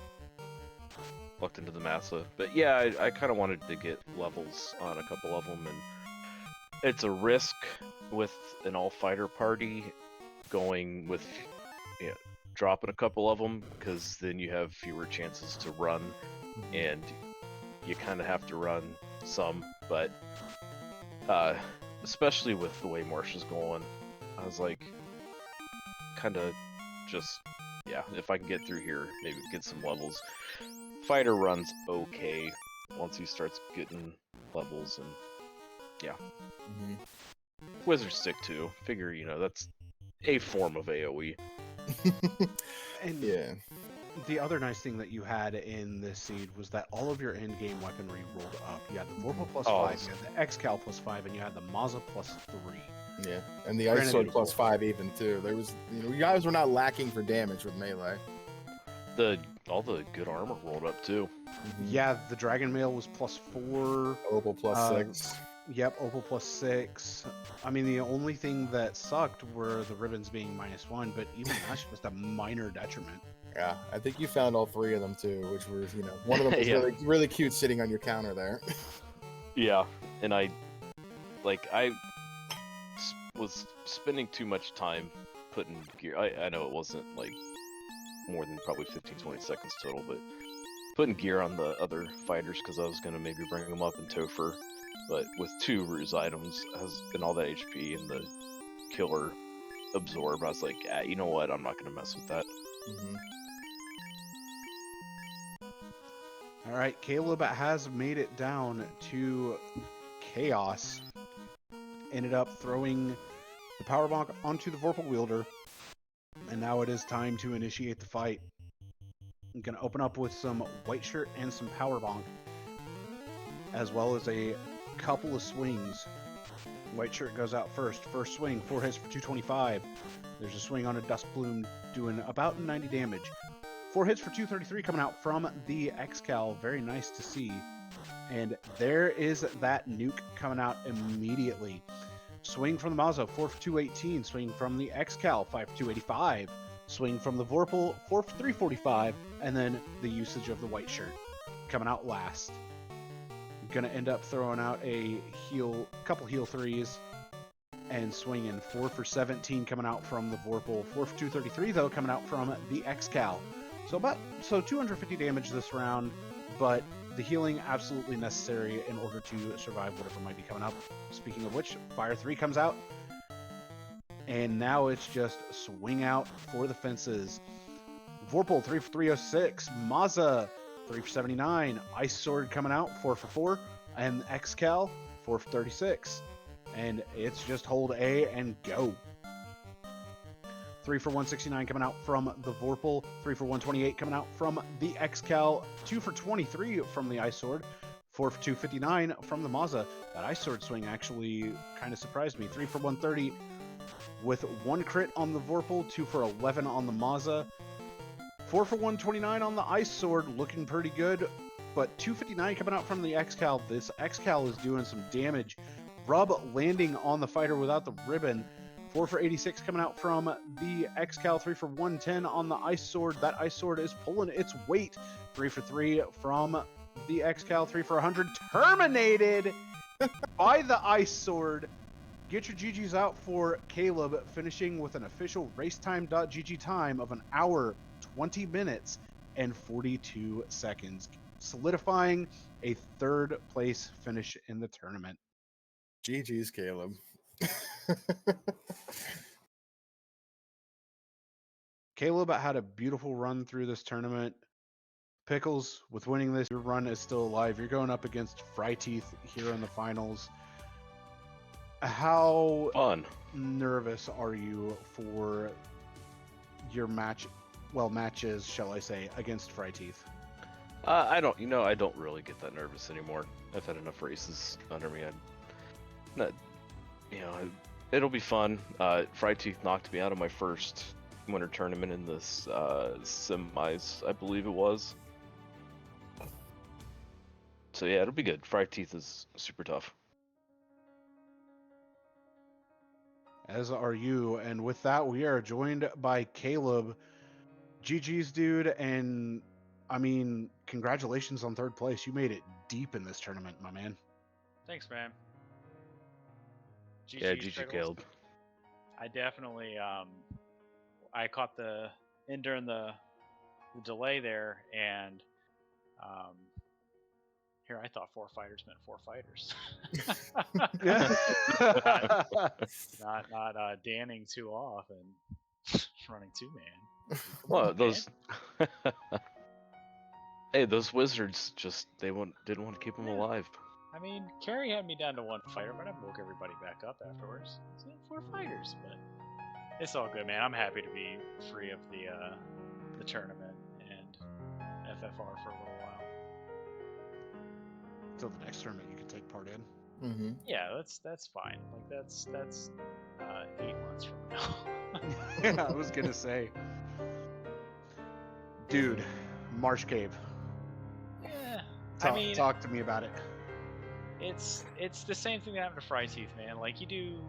lucked into the Massa. But yeah, I kind of wanted to get levels on a couple of them, and it's a risk with an all-fighter party going with, you know, dropping a couple of them because then you have fewer chances to run, and you kind of have to run some, but especially with the way Marsh is going, I was like, kind of just, yeah, if I can get through here, maybe get some levels. Fighter runs okay once he starts getting levels, and yeah. Mm-hmm. Wizard stick too. Figure, you know, that's a form of AoE. And Yeah. the other nice thing that you had in this seed was that all of your end-game weaponry rolled up. You had the Vorpal +5, you had the X-Cal +5, and you had the Maza +3. Yeah, and the Ice Sword +5 even too. There was, you know, you guys were not lacking for damage with melee. All the good armor rolled up too. Mm-hmm. Yeah, the Dragon Mail was +4. Opal +6. Yep, Opal +6. I mean, the only thing that sucked were the ribbons being -1, but even that's just a minor detriment. Yeah, I think you found all 3 of them too, which were, you know, one of them was Yeah. really cute sitting on your counter there. Yeah, and I was spending too much time putting gear. I know it wasn't like more than probably 15-20 seconds total, but putting gear on the other fighters because I was going to maybe bring them up in Topher. But with 2 ruse items and all that HP and the killer absorb, I was like, you know what, I'm not going to mess with that. Mm-hmm. All right, Caleb has made it down to Chaos. Ended up throwing the Power Bonk onto the Vorpal Wielder. And now it is time to initiate the fight. I'm going to open up with some White Shirt and some Power Bonk, as well as a couple of swings. White Shirt goes out first. First swing, 4 hits for 225. There's a swing on a Dust Plume doing about 90 damage. 4 hits for 233 coming out from the X-Cal. Very nice to see. And there is that nuke coming out immediately. Swing from the Mazza, 4 for 218. Swing from the X-Cal, 5 for 285. Swing from the Vorpal, 4 for 345. And then the usage of the white shirt coming out last. Gonna end up throwing out a couple heal threes and swinging 4 for 17 coming out from the Vorpal. 4 for 233 though coming out from the X-Cal. So 250 damage this round, but the healing absolutely necessary in order to survive whatever might be coming up. Speaking of which, Fire 3 comes out. And now it's just swing out for the fences. Vorpal 3 for 306. Mazza 3 for 79. Ice Sword coming out 4 for 4. And X-Cal 4 for 36. And it's just hold A and go. 3 for 169 coming out from the Vorpal. 3 for 128 coming out from the X-Cal. 2 for 23 from the Ice Sword. 4 for 259 from the Mazza. That Ice Sword swing actually kind of surprised me. 3 for 130 with 1 crit on the Vorpal. 2 for 11 on the Mazza. 4 for 129 on the Ice Sword, looking pretty good. But 259 coming out from the X-Cal. This X-Cal is doing some damage. Rub landing on the fighter without the ribbon. 4 for 86 coming out from the X-Cal. 3 for 110 on the Ice Sword. That Ice Sword is pulling its weight. 3 for 3 from the X-Cal. 3 for 100. Terminated by the Ice Sword. Get your GGs out for Caleb, finishing with an official racetime.gg time of 1 hour, 20 minutes, and 42 seconds, solidifying a 3rd place finish in the tournament. GG's, Caleb. Caleb had a beautiful run through this tournament. Pickles, with winning this, your run is still alive. You're going up against Fryteeth here in the finals. How Fun. nervous are you for your matches, shall I say, against Fryteeth? I don't really get that nervous anymore. I've had enough races under me. It'll be fun. Fryteeth knocked me out of my first winter tournament in this semis, I believe it was. So yeah, it'll be good. Fryteeth is super tough. As are you. And with that, we are joined by Caleb. GG's, dude. And I mean, congratulations on 3rd place. You made it deep in this tournament, my man. Thanks, man. GG, Yeah, GG, Caleb. I definitely, I caught the in during the delay there, and here I thought 4 fighters meant 4 fighters. not danning too off and running 2-man. Well, those hey, those wizards didn't want to keep them alive. I mean, Carrie had me down to 1 fighter, but I woke everybody back up afterwards. So 4 fighters, but it's all good, man. I'm happy to be free of the tournament and FFR for a little while. Until the next tournament you can take part in. Mm-hmm. Yeah, that's fine. Like that's 8 months from now. Yeah, I was gonna say, dude, Marsh Cave. Yeah, Talk to me about it. It's the same thing that happened to Fryteeth, man. Like you do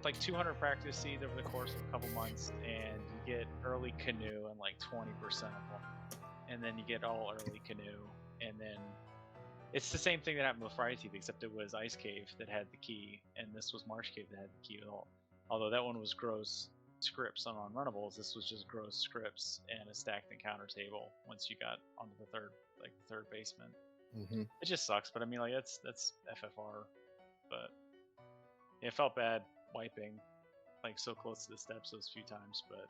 like 200 practice seeds over the course of a couple months, and you get early canoe and like 20% of them, and then you get all early canoe, and then it's the same thing that happened with Fryteeth, except it was Ice Cave that had the key, and this was Marsh Cave that had the key. Although that one was gross scripts on unrunnables, this was just gross scripts and a stacked encounter table once you got onto the third basement. Mm-hmm. It just sucks, but I mean, like that's FFR, but yeah, it felt bad wiping like so close to the steps those few times, but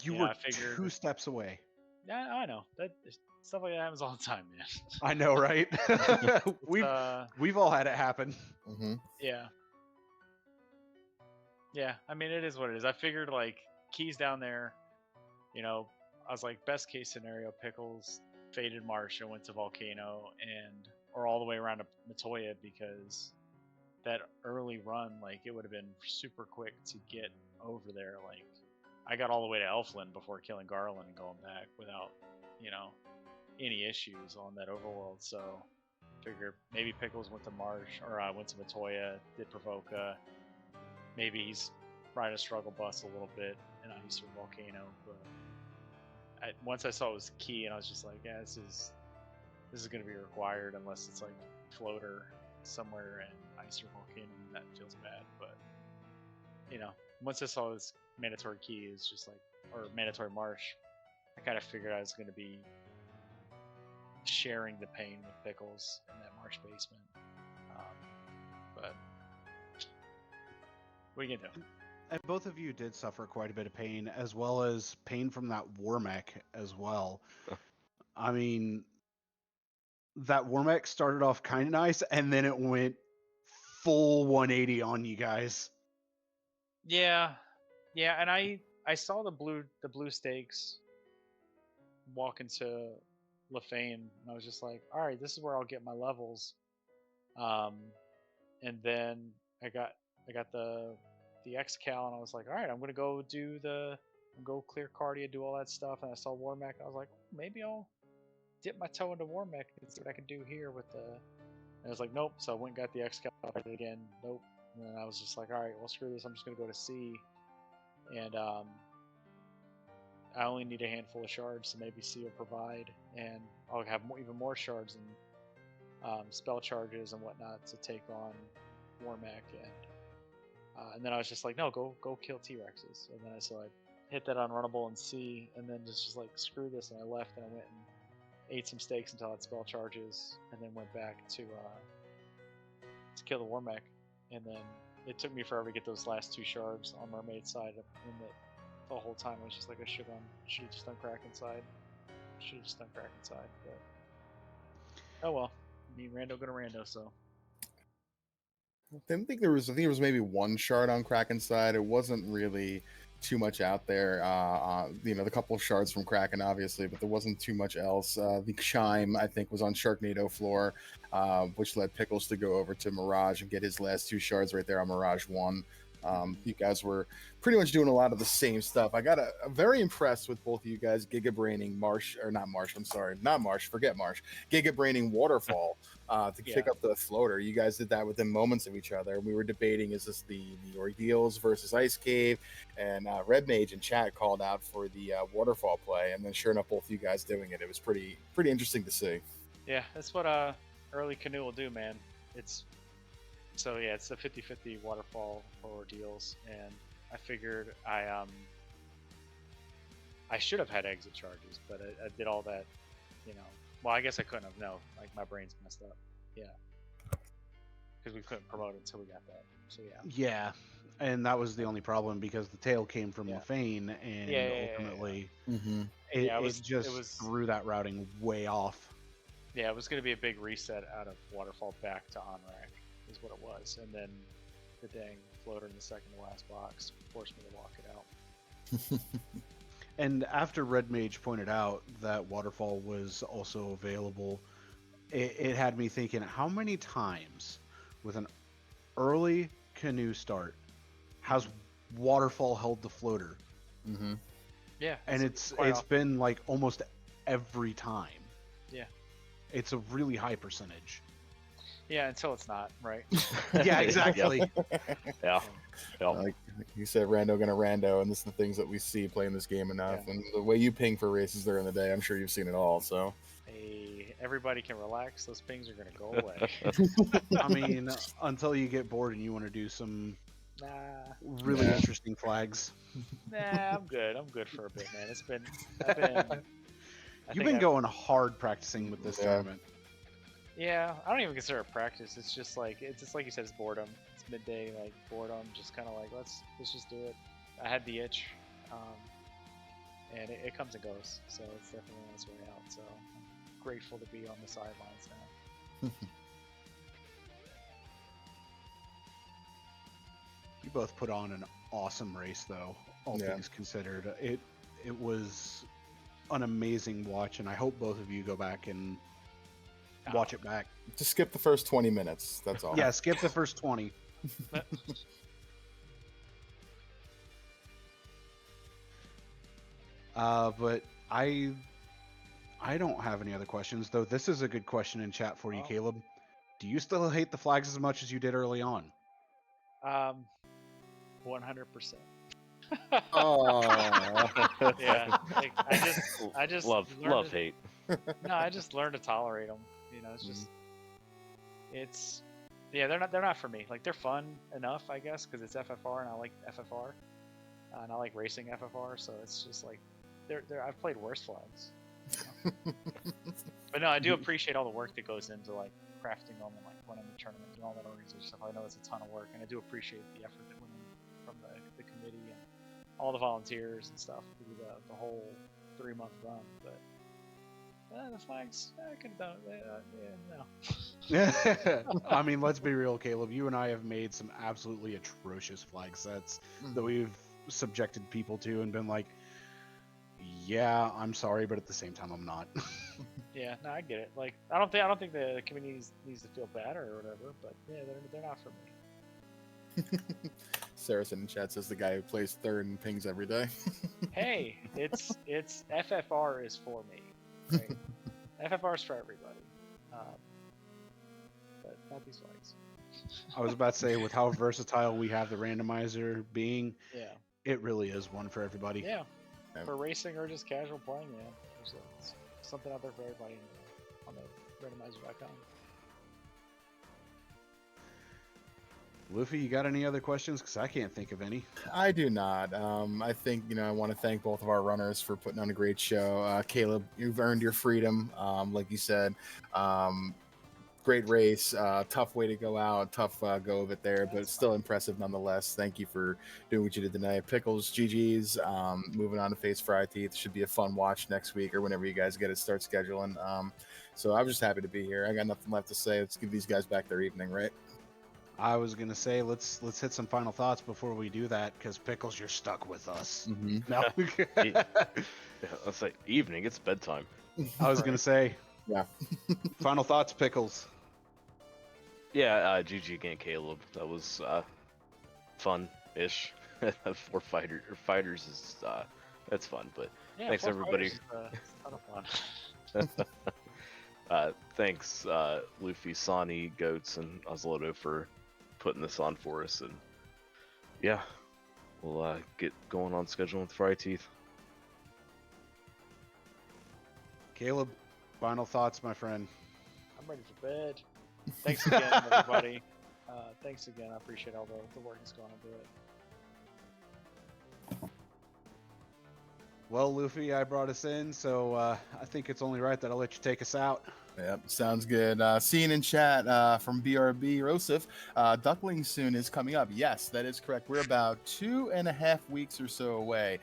You yeah, were I figured, 2 steps away. Yeah, I know that stuff like that happens all the time, man. I know, right? We've all had it happen. Mm-hmm. Yeah. I mean, it is what it is. I figured like keys down there, I was like, best case scenario, Pickles faded Marsh and went to Volcano or all the way around to Matoya, because that early run, like it would have been super quick to get over there. Like I got all the way to Elfland before killing Garland and going back without, any issues on that overworld. So Figured maybe Pickles went to Marsh, or went to Matoya, did Provoca. Maybe he's riding a struggle bus a little bit in Ice or Volcano, but once I saw it was key, and I was just like, yeah, this is going to be required unless it's like floater somewhere in Ice or Volcano, and that feels bad. But once I saw this mandatory key is just like, or mandatory Marsh, I kind of figured I was going to be sharing the pain with Pickles in that Marsh basement. But what are you gonna do? And both of you did suffer quite a bit of pain, as well as pain from that war mech as well. I mean, that war mech started off kind of nice, and then it went full 180 on you guys. Yeah, and I saw the blue stakes walk into Lefane, and I was just like, all right, this is where I'll get my levels. And then I got the X-Cal, and I was like, all right, I'm gonna go clear Cardia, do all that stuff. And I saw War Mech, and I was like, maybe I'll dip my toe into War Mech and see what I can do here with the. And I was like, nope. So I went and got the X-Cal again. Nope. And then I was just like, all right, well, screw this. I'm just gonna go to C. And I only need a handful of shards, so maybe C will provide, and I'll have even more shards and spell charges and whatnot to take on Warmech, and then I was just like, no, go kill T-Rexes, and then so I hit that unrunnable in C, and then just like screw this, and I left and I went and ate some steaks until I had spell charges, and then went back to kill the Warmech, and then it took me forever to get those last 2 shards on Mermaid's side, and the whole time I was just like, I should have just done Kraken side. But oh well. I mean, rando gonna rando, so. I think there was maybe 1 shard on Kraken's side. It wasn't really too much out there. The couple of shards from Kraken, obviously, but there wasn't too much else. The Chime, I think, was on Sharknado floor, which led Pickles to go over to Mirage and get his last 2 shards right there on Mirage 1. You guys were pretty much doing a lot of the same stuff. I got very impressed with both of you guys giga-braining giga-braining Waterfall to pick up the floater. You guys did that within moments of each other. We were debating, is this the Ordeals versus Ice Cave? And Red Mage in chat called out for the Waterfall play, and then sure enough, both of you guys doing it. It was pretty interesting to see. Yeah, that's what early Canoe will do, man. It's the 50-50 Waterfall for Ordeals, and I figured I should have had exit charges, but I did all that, well, I guess I couldn't have, no, like my brain's messed up. Yeah, because we couldn't promote it until we got that, so Yeah, and that was the only problem, because the tail came from Lefane, and ultimately it just threw that routing way off. Yeah, it was going to be a big reset out of Waterfall back to on-rack is what it was, and then the dang floater in the second to last box forced me to walk it out. And after Red Mage pointed out that Waterfall was also available, it had me thinking, how many times with an early Canoe start has Waterfall held the floater? Mm-hmm. Yeah, and it's been like almost every time. Yeah, it's a really high percentage. Yeah, until it's not, right? Yeah, exactly. Yeah. Like you said, rando gonna rando, and this is the things that we see playing this game enough. Yeah. And the way you ping for races during the day, I'm sure you've seen it all. So, hey, everybody can relax. Those pings are gonna go away. I mean, until you get bored and you want to do some really interesting flags. Nah, I'm good. I'm good for a bit, man. You've been going hard practicing with this tournament. Yeah, I don't even consider it practice. It's just like you said, it's boredom. It's midday, like boredom. Just kind of like let's just do it. I had the itch, and it comes and goes. So it's definitely on its way out. So I'm grateful to be on the sidelines now. You both put on an awesome race, though. All things considered, it was an amazing watch, and I hope both of you go back and watch it back. Just skip the first 20 minutes. That's all. Yeah, skip the first 20. But I I don't have any other questions, though. This is a good question in chat for you, Oh. Caleb. Do you still hate the flags as much as you did early on? 100%. Oh, Yeah, like, I just love learned to- hate. No, I just learned to tolerate them. You know, it's just, it's, yeah, they're not for me. Like, they're fun enough, I guess, because it's FFR and I like FFR, and I like racing FFR. So it's just like, I've played worse flags. You know? But no, I do appreciate all the work that goes into like crafting them and like running the tournament and all that organization stuff. I know it's a ton of work, and I do appreciate the effort that went in from the committee and all the volunteers and stuff through the whole 3-month run. But the flags, I could have done it. No. I mean, let's be real, Caleb. You and I have made some absolutely atrocious flag sets that we've subjected people to and been like, yeah, I'm sorry, but at the same time, I'm not. Yeah, no, I get it. Like, I don't think the community needs to feel bad or whatever. But yeah, they're not for me. Saracen in chat says the guy who plays third and pings every day. Hey, it's FFR is for me. Right? FFR is for everybody. But not these flags. I was about to say, with how versatile we have the randomizer being, Yeah. it really is one for everybody. Yeah. Yeah. For racing or just casual playing, man. There's something out there for everybody on the randomizer.com. Luffy, you got any other questions? Because I can't think of any. I do not. I think, I want to thank both of our runners for putting on a great show. Caleb, you've earned your freedom. Like you said, great race, tough way to go out, tough go of it there, but it's still impressive nonetheless. Thank you for doing what you did tonight. Pickles, GG's, moving on to face Fry Teeth. Should be a fun watch next week or whenever you guys get it, start scheduling. So I'm just happy to be here. I got nothing left to say. Let's give these guys back their evening, right? I was gonna say let's hit some final thoughts before we do that, because Pickles, you're stuck with us. No, Yeah, let's say evening. It's bedtime. I was gonna say, Yeah. final thoughts, Pickles. Yeah, GG again, Caleb. That was fun-ish. Fighters is that's fun, but Yeah, thanks Four everybody. Fighters is a ton of fun. Thanks Luffy, Sonny, Goats, and Osloto for putting this on for us, and yeah, we'll get going on scheduling with Fry Teeth. Caleb, final thoughts, my friend. I'm ready for bed. Thanks again, everybody. Thanks again. I appreciate all the work that's going into it. Well, Luffy, I brought us in, so I think it's only right that I'll let you take us out. Yep, sounds good. Seeing in chat from BRB Rosif, Duckling soon is coming up. Yes, that is correct. We're about 2.5 weeks or so away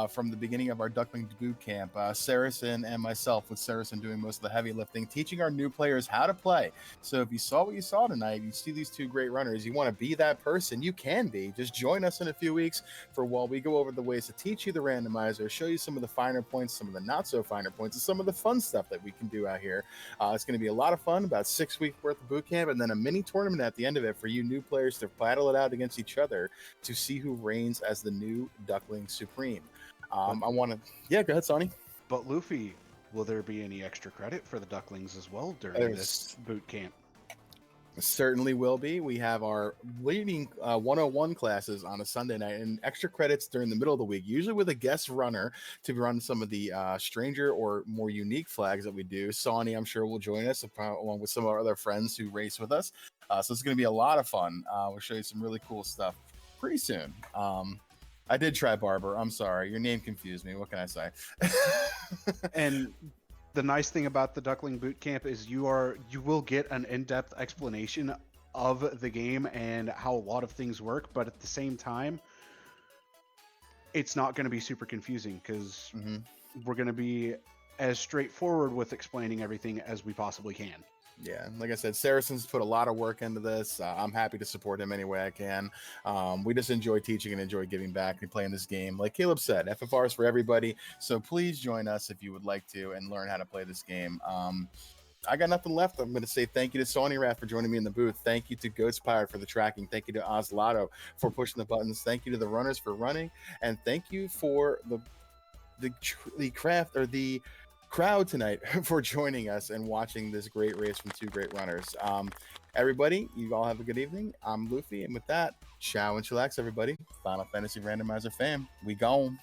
from the beginning of our Duckling boot camp. Saracen and myself, with Saracen doing most of the heavy lifting, teaching our new players how to play. So if you saw what you saw tonight, you see these two great runners, you want to be that person, you can be. Just join us in a few weeks for while we go over the ways to teach you the randomizer, show you some of the finer points, some of the not so finer points, and some of the fun stuff that we can do out here. It's going to be a lot of fun, about 6 weeks worth of boot camp, and then a mini tournament at the end of it for you new players to battle it out against each other to see who reigns as the new Duckling Supreme. I want to, go ahead, Sonny. But Luffy, will there be any extra credit for the Ducklings as well during this boot camp? Certainly will be. We have our leading 101 classes on a Sunday night and extra credits during the middle of the week, usually with a guest runner to run some of the stranger or more unique flags that we do. Sonny, I'm sure, will join us along with some of our other friends who race with us. So it's going to be a lot of fun. We'll show you some really cool stuff pretty soon. I did try Barber. I'm sorry. Your name confused me. What can I say? And the nice thing about the Duckling Boot Camp is you will get an in-depth explanation of the game and how a lot of things work, but at the same time, it's not going to be super confusing because we're going to be as straightforward with explaining everything as we possibly can. Yeah, like I said, Saracen's put a lot of work into this. I'm happy to support him any way I can. We just enjoy teaching and enjoy giving back and playing this game. Like Caleb said, FFR is for everybody. So please join us if you would like to and learn how to play this game. I got nothing left. I'm going to say thank you to Sony Rath for joining me in the booth. Thank you to Goats Pirate for the tracking. Thank you to Oslato for pushing the buttons. Thank you to the runners for running. And thank you for the craft or the crowd tonight for joining us and watching this great race from two great runners. Everybody, you all have a good evening. I'm Luffy, and with that, ciao and chillax, everybody. Final Fantasy Randomizer fam, we gone.